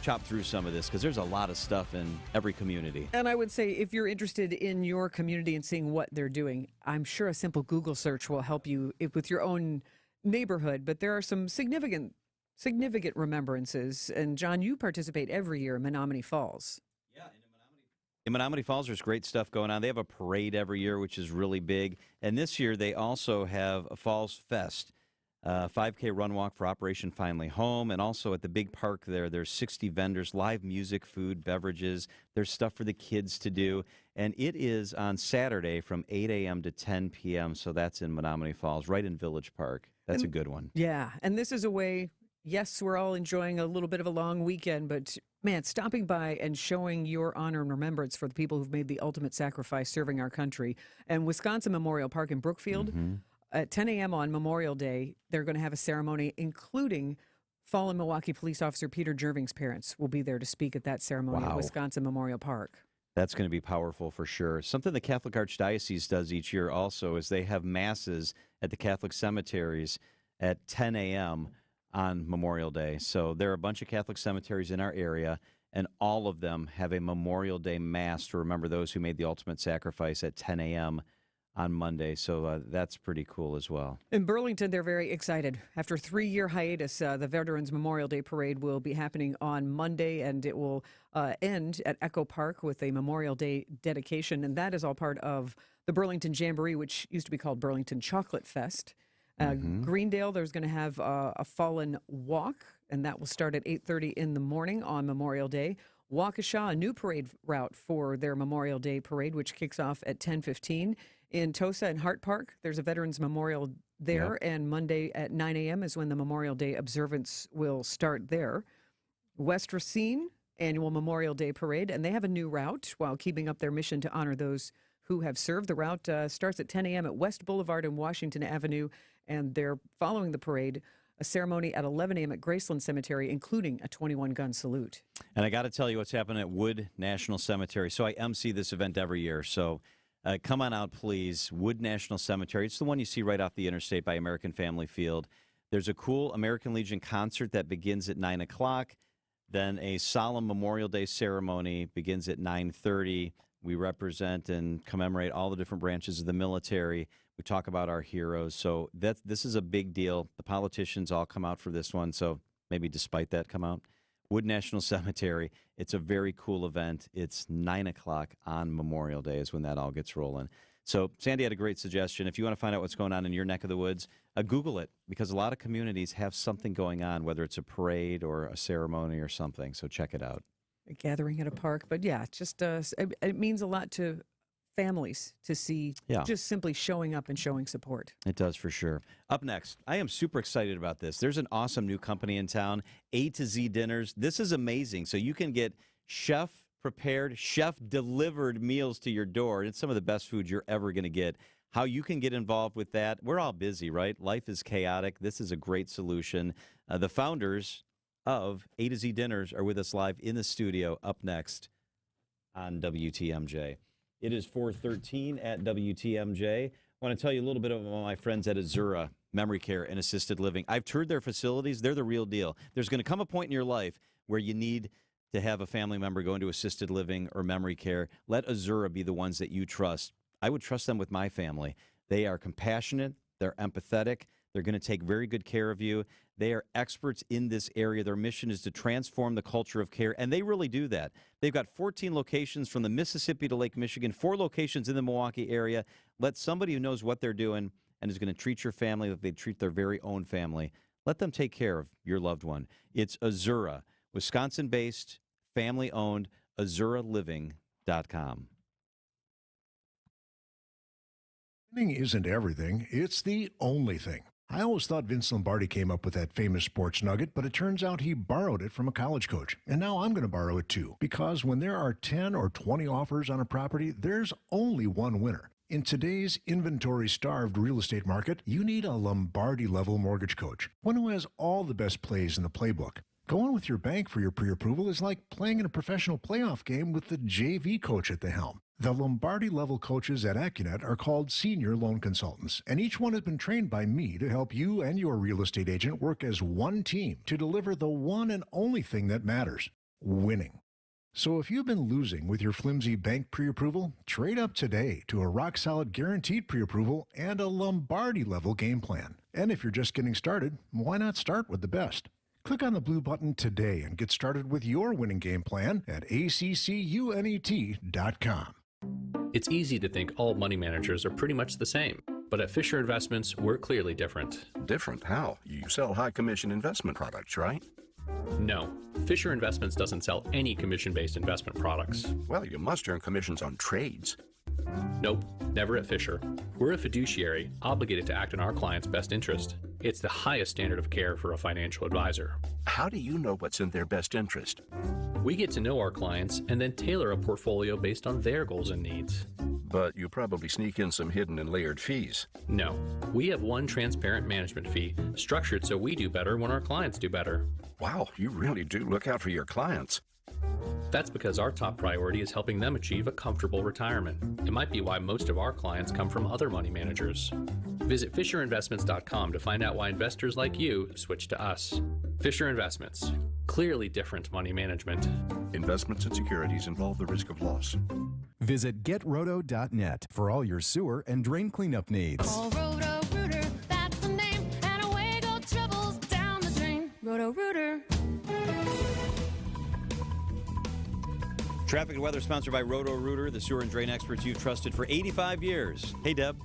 chop through some of this because there's a lot of stuff in every community. And I would say if you're interested in your community and seeing what they're doing, I'm sure a simple Google search will help you with your own neighborhood. But there are some significant remembrances. And John, you participate every year in Menominee Falls. In Menominee Falls, there's great stuff going on. They have a parade every year, which is really big. And this year, they also have a Falls Fest. 5K run walk for Operation Finally Home, and also at the big park there's 60 vendors, live music, food, beverages. There's stuff for the kids to do, and it is on Saturday from 8 a.m. to 10 p.m., so that's in Menominee Falls, right in Village Park. That's a good one. Yeah, and this is a way, yes, we're all enjoying a little bit of a long weekend, but man, stopping by and showing your honor and remembrance for the people who've made the ultimate sacrifice serving our country. And Wisconsin Memorial Park in Brookfield, at 10 a.m. on Memorial Day, they're going to have a ceremony, including fallen Milwaukee police officer Peter Jerving's parents will be there to speak at that ceremony at Wisconsin Memorial Park. That's going to be powerful for sure. Something the Catholic Archdiocese does each year also is they have masses at the Catholic cemeteries at 10 a.m. on Memorial Day. So there are a bunch of Catholic cemeteries in our area, and all of them have a Memorial Day Mass to remember those who made the ultimate sacrifice at 10 a.m. on Monday, so that's pretty cool as well. In Burlington, they're very excited. After a 3-year hiatus, the Veterans Memorial Day Parade will be happening on Monday, and it will end at Echo Park with a Memorial Day dedication, and that is all part of the Burlington Jamboree, which used to be called Burlington Chocolate Fest. Greendale, there's going to have a Fallen Walk, and that will start at 8:30 in the morning on Memorial Day. Waukesha, a new parade route for their Memorial Day Parade, which kicks off at 10:15. In Tosa and Hart Park, there's a Veterans Memorial there, and Monday at 9 a.m. is when the Memorial Day observance will start there. West Racine, annual Memorial Day Parade, and they have a new route while keeping up their mission to honor those who have served. The route starts at 10 a.m. at West Boulevard and Washington Avenue, and they're following the parade, a ceremony at 11 a.m. at Graceland Cemetery, including a 21-gun salute. And I got to tell you what's happening at Wood National Cemetery. So I MC this event every year, so come on out, please. Wood National Cemetery. It's the one you see right off the interstate by American Family Field. There's a cool American Legion concert that begins at 9 o'clock. Then a solemn Memorial Day ceremony begins at 9:30. We represent and commemorate all the different branches of the military. We talk about our heroes. So this is a big deal. The politicians all come out for this one. So maybe despite that, come out. Wood National Cemetery. It's a very cool event. It's 9 o'clock on Memorial Day is when that all gets rolling. So Sandy had a great suggestion. If you want to find out what's going on in your neck of the woods, Google it, because a lot of communities have something going on, whether it's a parade or a ceremony or something. So check it out. A gathering at a park. But yeah, just it means a lot to families to see just simply showing up and showing support. It does for sure. Up next, I am super excited about this. There's an awesome new company in town, A to Z Dinners. This is amazing. So you can get chef-prepared, chef-delivered meals to your door. It's some of the best food you're ever going to get. How you can get involved with that, we're all busy, right? Life is chaotic. This is a great solution. The founders of A to Z Dinners are with us live in the studio up next on WTMJ. It is 4:13 at WTMJ. I want to tell you a little bit about my friends at Azura Memory Care and Assisted Living. I've toured their facilities. They're the real deal. There's going to come a point in your life where you need to have a family member go into assisted living or memory care. Let Azura be the ones that you trust. I would trust them with my family. They are compassionate. They're empathetic. They're going to take very good care of you. They are experts in this area. Their mission is to transform the culture of care, and they really do that. They've got 14 locations from the Mississippi to Lake Michigan, 4 locations in the Milwaukee area. Let somebody who knows what they're doing and is going to treat your family like they treat their very own family. Let them take care of your loved one. It's Azura, Wisconsin-based, family-owned, AzuraLiving.com. Winning isn't everything, it's the only thing. I always thought Vince Lombardi came up with that famous sports nugget, but it turns out he borrowed it from a college coach. And now I'm going to borrow it too, because when there are 10 or 20 offers on a property, there's only one winner. In today's inventory-starved real estate market, you need a Lombardi-level mortgage coach, one who has all the best plays in the playbook. Going with your bank for your pre-approval is like playing in a professional playoff game with the JV coach at the helm. The Lombardi-level coaches at Accunet are called senior loan consultants, and each one has been trained by me to help you and your real estate agent work as one team to deliver the one and only thing that matters, winning. So if you've been losing with your flimsy bank pre-approval, trade up today to a rock-solid guaranteed pre-approval and a Lombardi-level game plan. And if you're just getting started, why not start with the best? Click on the blue button today and get started with your winning game plan at ACCUNET.com. It's easy to think all money managers are pretty much the same, but at Fisher Investments, we're clearly different. Different? How? You sell high-commission investment products, right? No, Fisher Investments doesn't sell any commission-based investment products. Well, you must earn commissions on trades. Nope, never at Fisher. We're a fiduciary, obligated to act in our client's best interest. It's the highest standard of care for a financial advisor. How do you know what's in their best interest? We get to know our clients and then tailor a portfolio based on their goals and needs. But you probably sneak in some hidden and layered fees. No, we have one transparent management fee, structured so we do better when our clients do better. Wow, you really do look out for your clients. That's because our top priority is helping them achieve a comfortable retirement. It might be why most of our clients come from other money managers. Visit FisherInvestments.com to find out why investors like you switch to us. Fisher Investments. Clearly different money management. Investments and securities involve the risk of loss. Visit GetRoto.net for all your sewer and drain cleanup needs. Oh, Roto-Rooter, that's the name, and away go troubles down the drain. Roto-Rooter. Traffic and weather sponsored by Roto-Rooter, the sewer and drain experts you've trusted for 85 years. Hey, Deb.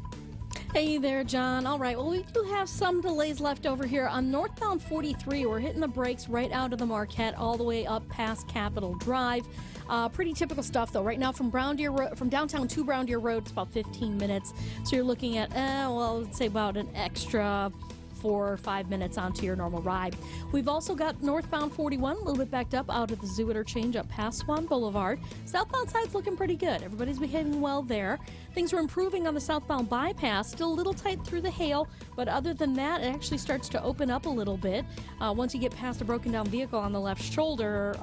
Hey there, John. All right, well, we do have some delays left over here on northbound 43. We're hitting the brakes right out of the Marquette all the way up past Capitol Drive. Pretty typical stuff, though. Right now from downtown to Brown Deer Road, it's about 15 minutes. So you're looking at, let's say about an extra 4 or 5 minutes onto your normal ride. We've also got northbound 41, a little bit backed up out of the Zoo Interchange up past Swan Boulevard. Southbound side's looking pretty good. Everybody's behaving well there. Things are improving on the southbound bypass. Still a little tight through the hail, but other than that, it actually starts to open up a little bit. Once you get past a broken down vehicle on the left shoulder,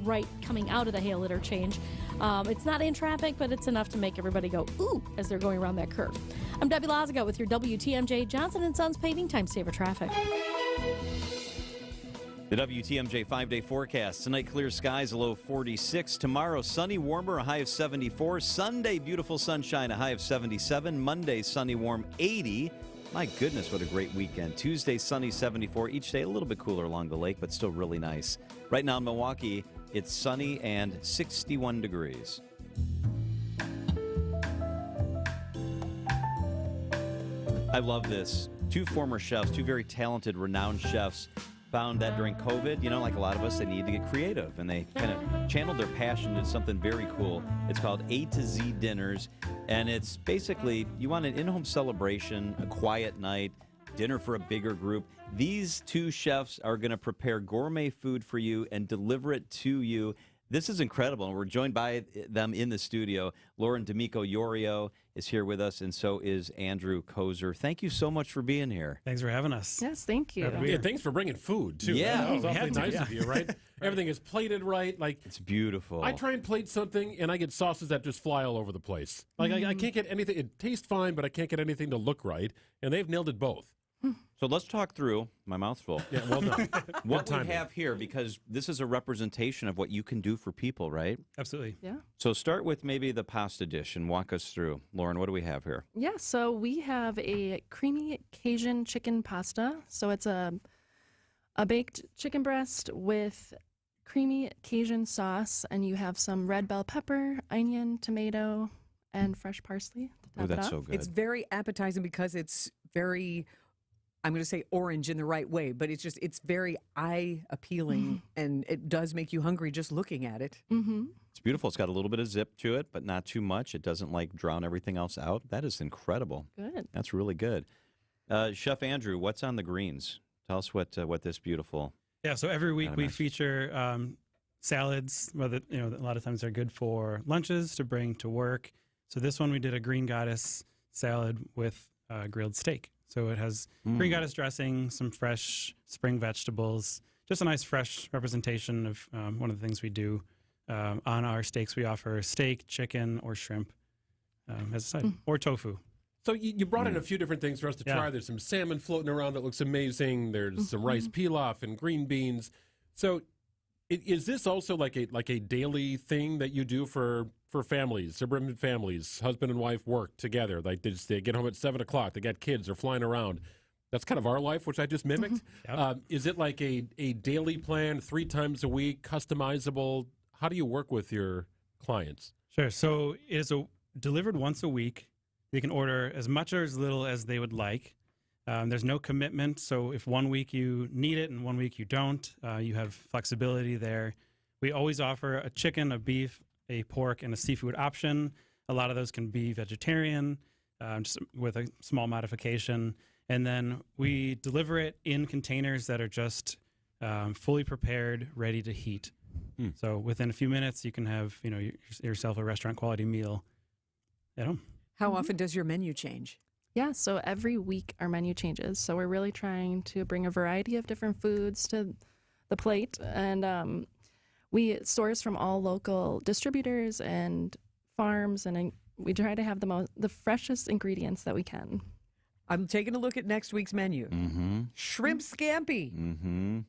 right coming out of the hail interchange. It's not in traffic, but it's enough to make everybody go, ooh, as they're going around that curve. I'm Debbie Lazaga with your WTMJ Johnson & Sons Paving Time Saver Traffic. The WTMJ 5-day forecast. Tonight, clear skies, a low 46. Tomorrow, sunny, warmer, a high of 74. Sunday, beautiful sunshine, a high of 77. Monday, sunny, warm, 80. My goodness, what a great weekend. Tuesday, sunny, 74. Each day, a little bit cooler along the lake, but still really nice. Right now in Milwaukee, it's sunny and 61 degrees. I love this. 2 former chefs, 2 very talented, renowned chefs, found that during COVID, like a lot of us, they needed to get creative, and they kind of channeled their passion into something very cool. It's called A to Z Dinners, and it's basically, you want an in-home celebration, a quiet night, dinner for a bigger group. These 2 chefs are going to prepare gourmet food for you and deliver it to you. This is incredible, and we're joined by them in the studio. Lauren D'Amico Iorio is here with us, and so is Andrew Kozer. Thank you so much for being here. Thanks for having us. Yes, thank you. Yeah, thanks for bringing food, too. Yeah. That was awfully nice of you, right? Everything is plated right. It's beautiful. I try and plate something, and I get sauces that just fly all over the place. I can't get anything. It tastes fine, but I can't get anything to look right, and they've nailed it both. So let's talk through, my mouth's full. Yeah, well done. What Good we timing. have here, because this is a representation of what you can do for people, right? Absolutely. Yeah. So start with maybe the pasta dish and walk us through. Lauren, what do we have here? Yeah, so we have a creamy Cajun chicken pasta. So it's a baked chicken breast with creamy Cajun sauce, and you have some red bell pepper, onion, tomato, and fresh parsley to top Ooh, that's it so off. good. It's very appetizing because it's very, I'm going to say orange in the right way, but it's very eye appealing and it does make you hungry just looking at it. Mm-hmm. It's beautiful. It's got a little bit of zip to it, but not too much. It doesn't like drown everything else out. That is incredible. Good. That's really good. Chef Andrew, what's on the greens? Tell us what this beautiful. Yeah, so every week we Nice. feature salads. Whether a lot of times they're good for lunches to bring to work. So this one we did a green goddess salad with grilled steak. So it has green goddess dressing, some fresh spring vegetables, just a nice fresh representation of one of the things we do on our steaks. We offer steak, chicken, or shrimp as a side, or tofu. So you brought in a few different things for us to Yeah. try. There's some salmon floating around that looks amazing. There's some rice pilaf and green beans. So is this also like a daily thing that you do for families, suburban families, husband and wife work together? Like they get home at 7 o'clock, they got kids, they're flying around. That's kind of our life, which I just mimicked. Is it like a daily plan, 3 times a week, customizable? How do you work with your clients? Sure. So it is delivered once a week. They can order as much or as little as they would like. There's no commitment. So if one week you need it and one week you don't, you have flexibility there. We always offer a chicken, a beef, a pork, and a seafood option. A lot of those can be vegetarian, just with a small modification. And then we deliver it in containers that are just fully prepared, ready to heat. So within a few minutes, you can have yourself a restaurant quality meal at home. How often does your menu change? Yeah, so every week our menu changes. So we're really trying to bring a variety of different foods to the plate. And we source from all local distributors and farms, and we try to have the freshest ingredients that we can. I'm taking a look at next week's menu. Mm-hmm. Shrimp scampi, Mm-hmm.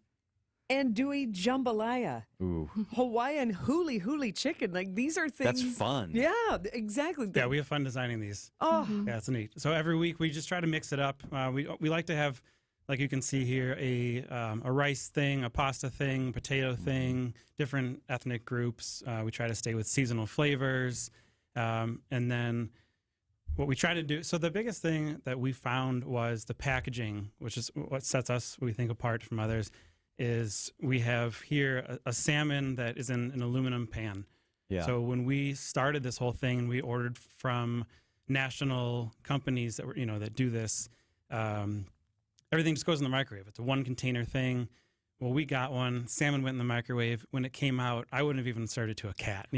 andouille jambalaya, Ooh. Hawaiian huli chicken. Like these are things. That's fun. Yeah, exactly. Yeah, we have fun designing these. Oh, Yeah, it's neat. So every week we just try to mix it up. We like to have, like you can see here, a rice thing, a pasta thing, potato thing, different ethnic groups. We try to stay with seasonal flavors, and then what we try to do. So the biggest thing that we found was the packaging, which is what sets us, we think, apart from others. Is we have here a salmon that is in an aluminum pan. Yeah. So when we started this whole thing, we ordered from national companies that were, that do this. Everything just goes in the microwave. It's a one container thing. Well, we got one. Salmon went in the microwave. When it came out, I wouldn't have even served it to a cat.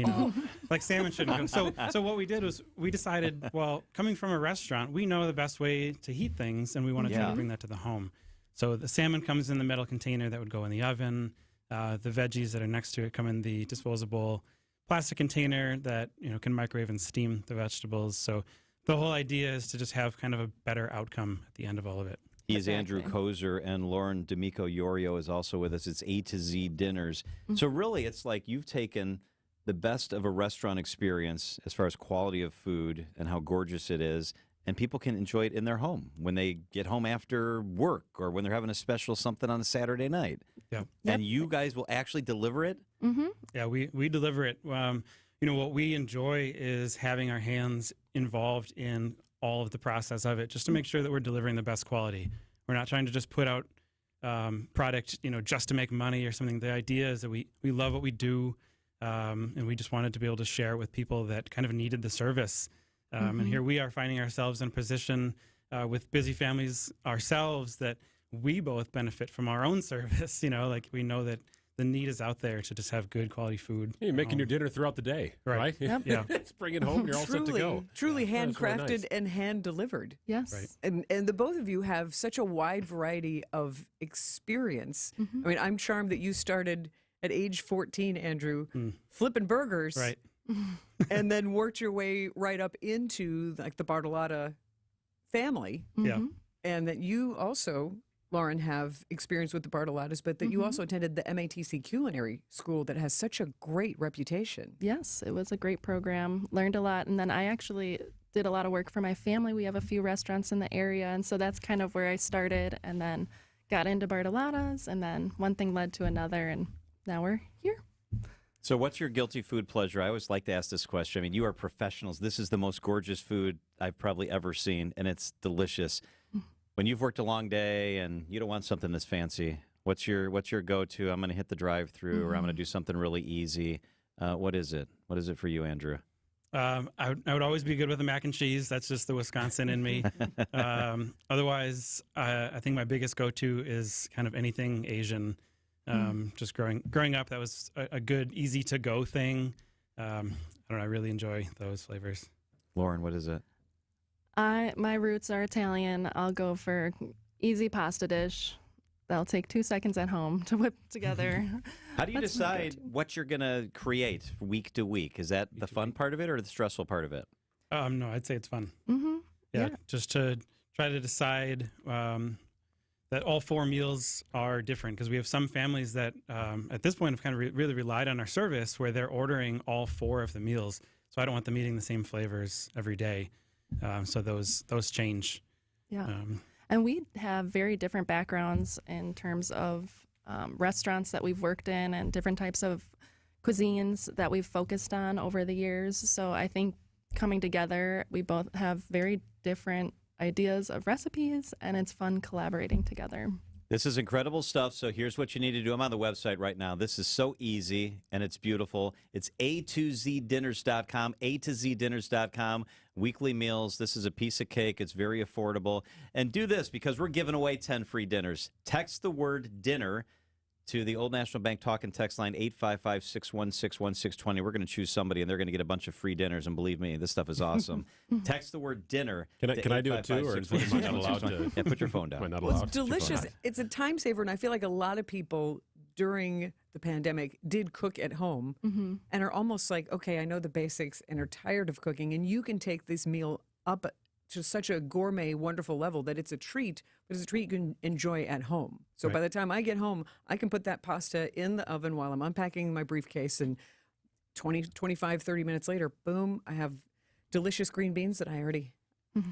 Like salmon shouldn't go. So what we did was we decided, well, coming from a restaurant, we know the best way to heat things, and we want to try to bring that to the home. So the salmon comes in the metal container that would go in the oven. The veggies that are next to it come in the disposable plastic container that can microwave and steam the vegetables. So the whole idea is to just have kind of a better outcome at the end of all of it. He is Andrew Kozer, and Lauren D'Amico Iorio is also with us. It's A to Z Dinners. So really, it's like you've taken the best of a restaurant experience as far as quality of food and how gorgeous it is, and people can enjoy it in their home when they get home after work or when they're having a special something on a Saturday night. Yeah. And you guys will actually deliver it? Mm-hmm. Yeah, we deliver it. What we enjoy is having our hands involved in all of the process of it, just to make sure that we're delivering the best quality. We're not trying to just put out product, just to make money or something. The idea is that we love what we do, and we just wanted to be able to share it with people that kind of needed the service. And here we are finding ourselves in a position with busy families ourselves that we both benefit from our own service. Like we know that the need is out there to just have good quality food. You're making your dinner throughout the day, right? Yep. Yeah. Just bring it home and you're all set to go. Truly That's really handcrafted nice. and hand delivered. Yes. Right. And the both of you have such a wide variety of experience. I mean, I'm charmed that you started at age 14, Andrew, flipping burgers. Right. And then worked your way right up into like the Bartolotta family. Yeah. and that you also, Lauren, have experience with the Bartolotta's, but that you also attended the MATC Culinary School that has such a great reputation. Yes, it was a great program. Learned a lot. And then I actually did a lot of work for my family. We have a few restaurants in the area. And so that's kind of where I started and then got into Bartolotta's. And then one thing led to another. And now we're here. So what's your guilty food pleasure? I always like to ask this question. I mean, you are professionals. This is the most gorgeous food I've probably ever seen, and it's delicious. When you've worked a long day and you don't want something that's fancy, what's your go-to? I'm going to hit the drive-through, or I'm going to do something really easy. What is it? What is it for you, Andrew? I would always be good with the mac and cheese. That's just the Wisconsin in me. Otherwise, I think my biggest go-to is kind of anything Asian. Just growing up, that was a good, easy to go thing. I don't know. I really enjoy those flavors. Lauren, what is it? My roots are Italian. I'll go for easy pasta dish. That'll take 2 seconds at home to whip together. How do you decide what you're going to create week to week? Is that the fun part of it or the stressful part of it? No, I'd say it's fun. Yeah, just to try to decide that all 4 meals are different, because we have some families that at this point have kind of really relied on our service where they're ordering all 4 of the meals. So I don't want them eating the same flavors every day. So those change. Yeah. And we have very different backgrounds in terms of restaurants that we've worked in and different types of cuisines that we've focused on over the years. So I think coming together, we both have very different ideas of recipes, and it's fun collaborating together. This is incredible stuff. So here's what you need to do. I'm on the website right now. This is so easy, and it's beautiful. It's A2ZDinners.com, A2ZDinners.com. Weekly meals. This is a piece of cake. It's very affordable. And do this, because we're giving away 10 free dinners. Text the word dinner to the Old National Bank talk and text line 855-616-1620. We're going to choose somebody, and they're going to get a bunch of free dinners. And believe me, this stuff is awesome. Text the word dinner. Can I do it too, or is it not allowed to? Yeah, put your phone down. Am I not Well, allowed? it's delicious. It's a time saver, and I feel like a lot of people during the pandemic did cook at home and are almost like, okay, I know the basics and are tired of cooking, and you can take this meal up to such a gourmet, wonderful level that it's a treat, but it's a treat you can enjoy at home. So by the time I get home, I can put that pasta in the oven while I'm unpacking my briefcase, and 20, 25, 30 minutes later, boom, I have delicious green beans that I already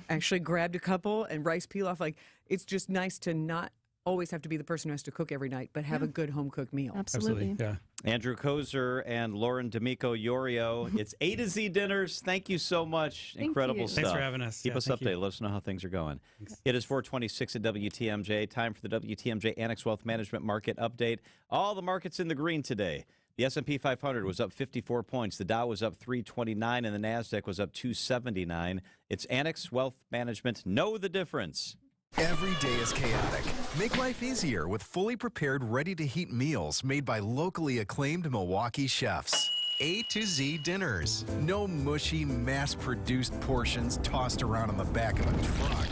actually grabbed a couple, and rice pilaf. Like, it's just nice to not always have to be the person who has to cook every night, but have a good home-cooked meal. Absolutely. Yeah. Andrew Kozer and Lauren D'Amico Yorio. It's A to Z Dinners. Thank you so much. Incredible stuff. Thanks for having us. Keep Yeah, us thank you. updated. Let us know how things are going. It is 4:26 at WTMJ. Time for the WTMJ Annex Wealth Management Market Update. All the markets in the green today. The S&P 500 was up 54 points. The Dow was up 329, and the NASDAQ was up 279. It's Annex Wealth Management. Know the difference. Every day is chaotic. Make life easier with fully prepared, ready-to-heat meals made by locally acclaimed Milwaukee chefs. A to Z Dinners. No mushy, mass-produced portions tossed around on the back of a truck.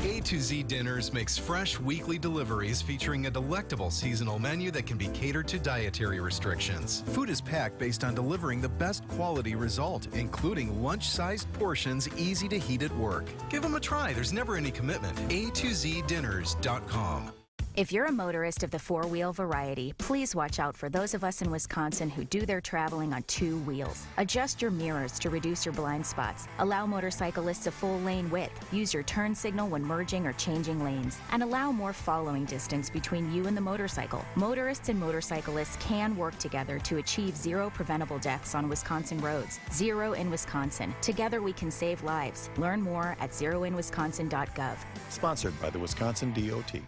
A to Z Dinners makes fresh weekly deliveries featuring a delectable seasonal menu that can be catered to dietary restrictions. Food is packed based on delivering the best quality result, including lunch-sized portions easy to heat at work. Give them a try. There's never any commitment. A2ZDinners.com. If you're a motorist of the four-wheel variety, please watch out for those of us in Wisconsin who do their traveling on 2 wheels. Adjust your mirrors to reduce your blind spots. Allow motorcyclists a full lane width. Use your turn signal when merging or changing lanes. And allow more following distance between you and the motorcycle. Motorists and motorcyclists can work together to achieve 0 preventable deaths on Wisconsin roads. 0 in Wisconsin. Together we can save lives. Learn more at zeroinwisconsin.gov. Sponsored by the Wisconsin DOT.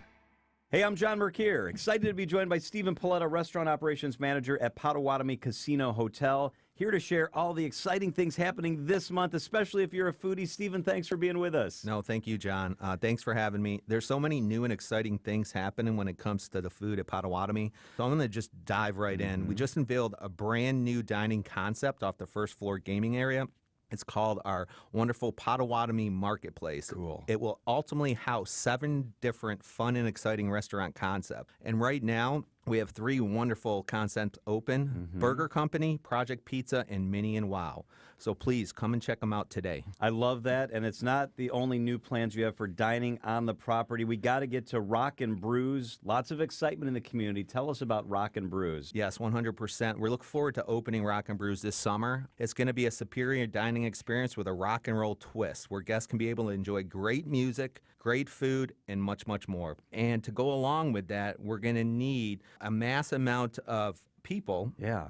Hey, I'm John Merkier. Excited to be joined by Stephen Paletta, Restaurant Operations Manager at Potawatomi Casino Hotel. Here to share all the exciting things happening this month, especially if you're a foodie. Stephen, thanks for being with us. No, thank you, John. Thanks for having me. There's so many new and exciting things happening when it comes to the food at Potawatomi. So I'm going to just dive right in. We just unveiled a brand new dining concept off the first floor gaming area. It's called our wonderful Potawatomi Marketplace. Cool. It will ultimately house 7 different fun and exciting restaurant concepts. And right now, We have 3 wonderful concepts open, Burger Company, Project Pizza, and Mini and Wow. So please come and check them out today. I love that, and it's not the only new plans you have for dining on the property. We got to get to Rock and Brews. Lots of excitement in the community. Tell us about Rock and Brews. Yes, 100%. We look forward to opening Rock and Brews this summer. It's going to be a superior dining experience with a rock and roll twist where guests can be able to enjoy great music, great food, and much, much more. And to go along with that, we're going to need a mass amount of people. Yeah.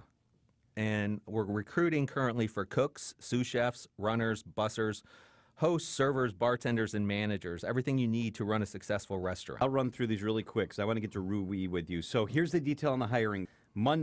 And we're recruiting currently for cooks, sous chefs, runners, bussers, hosts, servers, bartenders, and managers. Everything you need to run a successful restaurant. I'll run through these really quick because I want to get to Rui with you. So here's the detail on the hiring. Monday.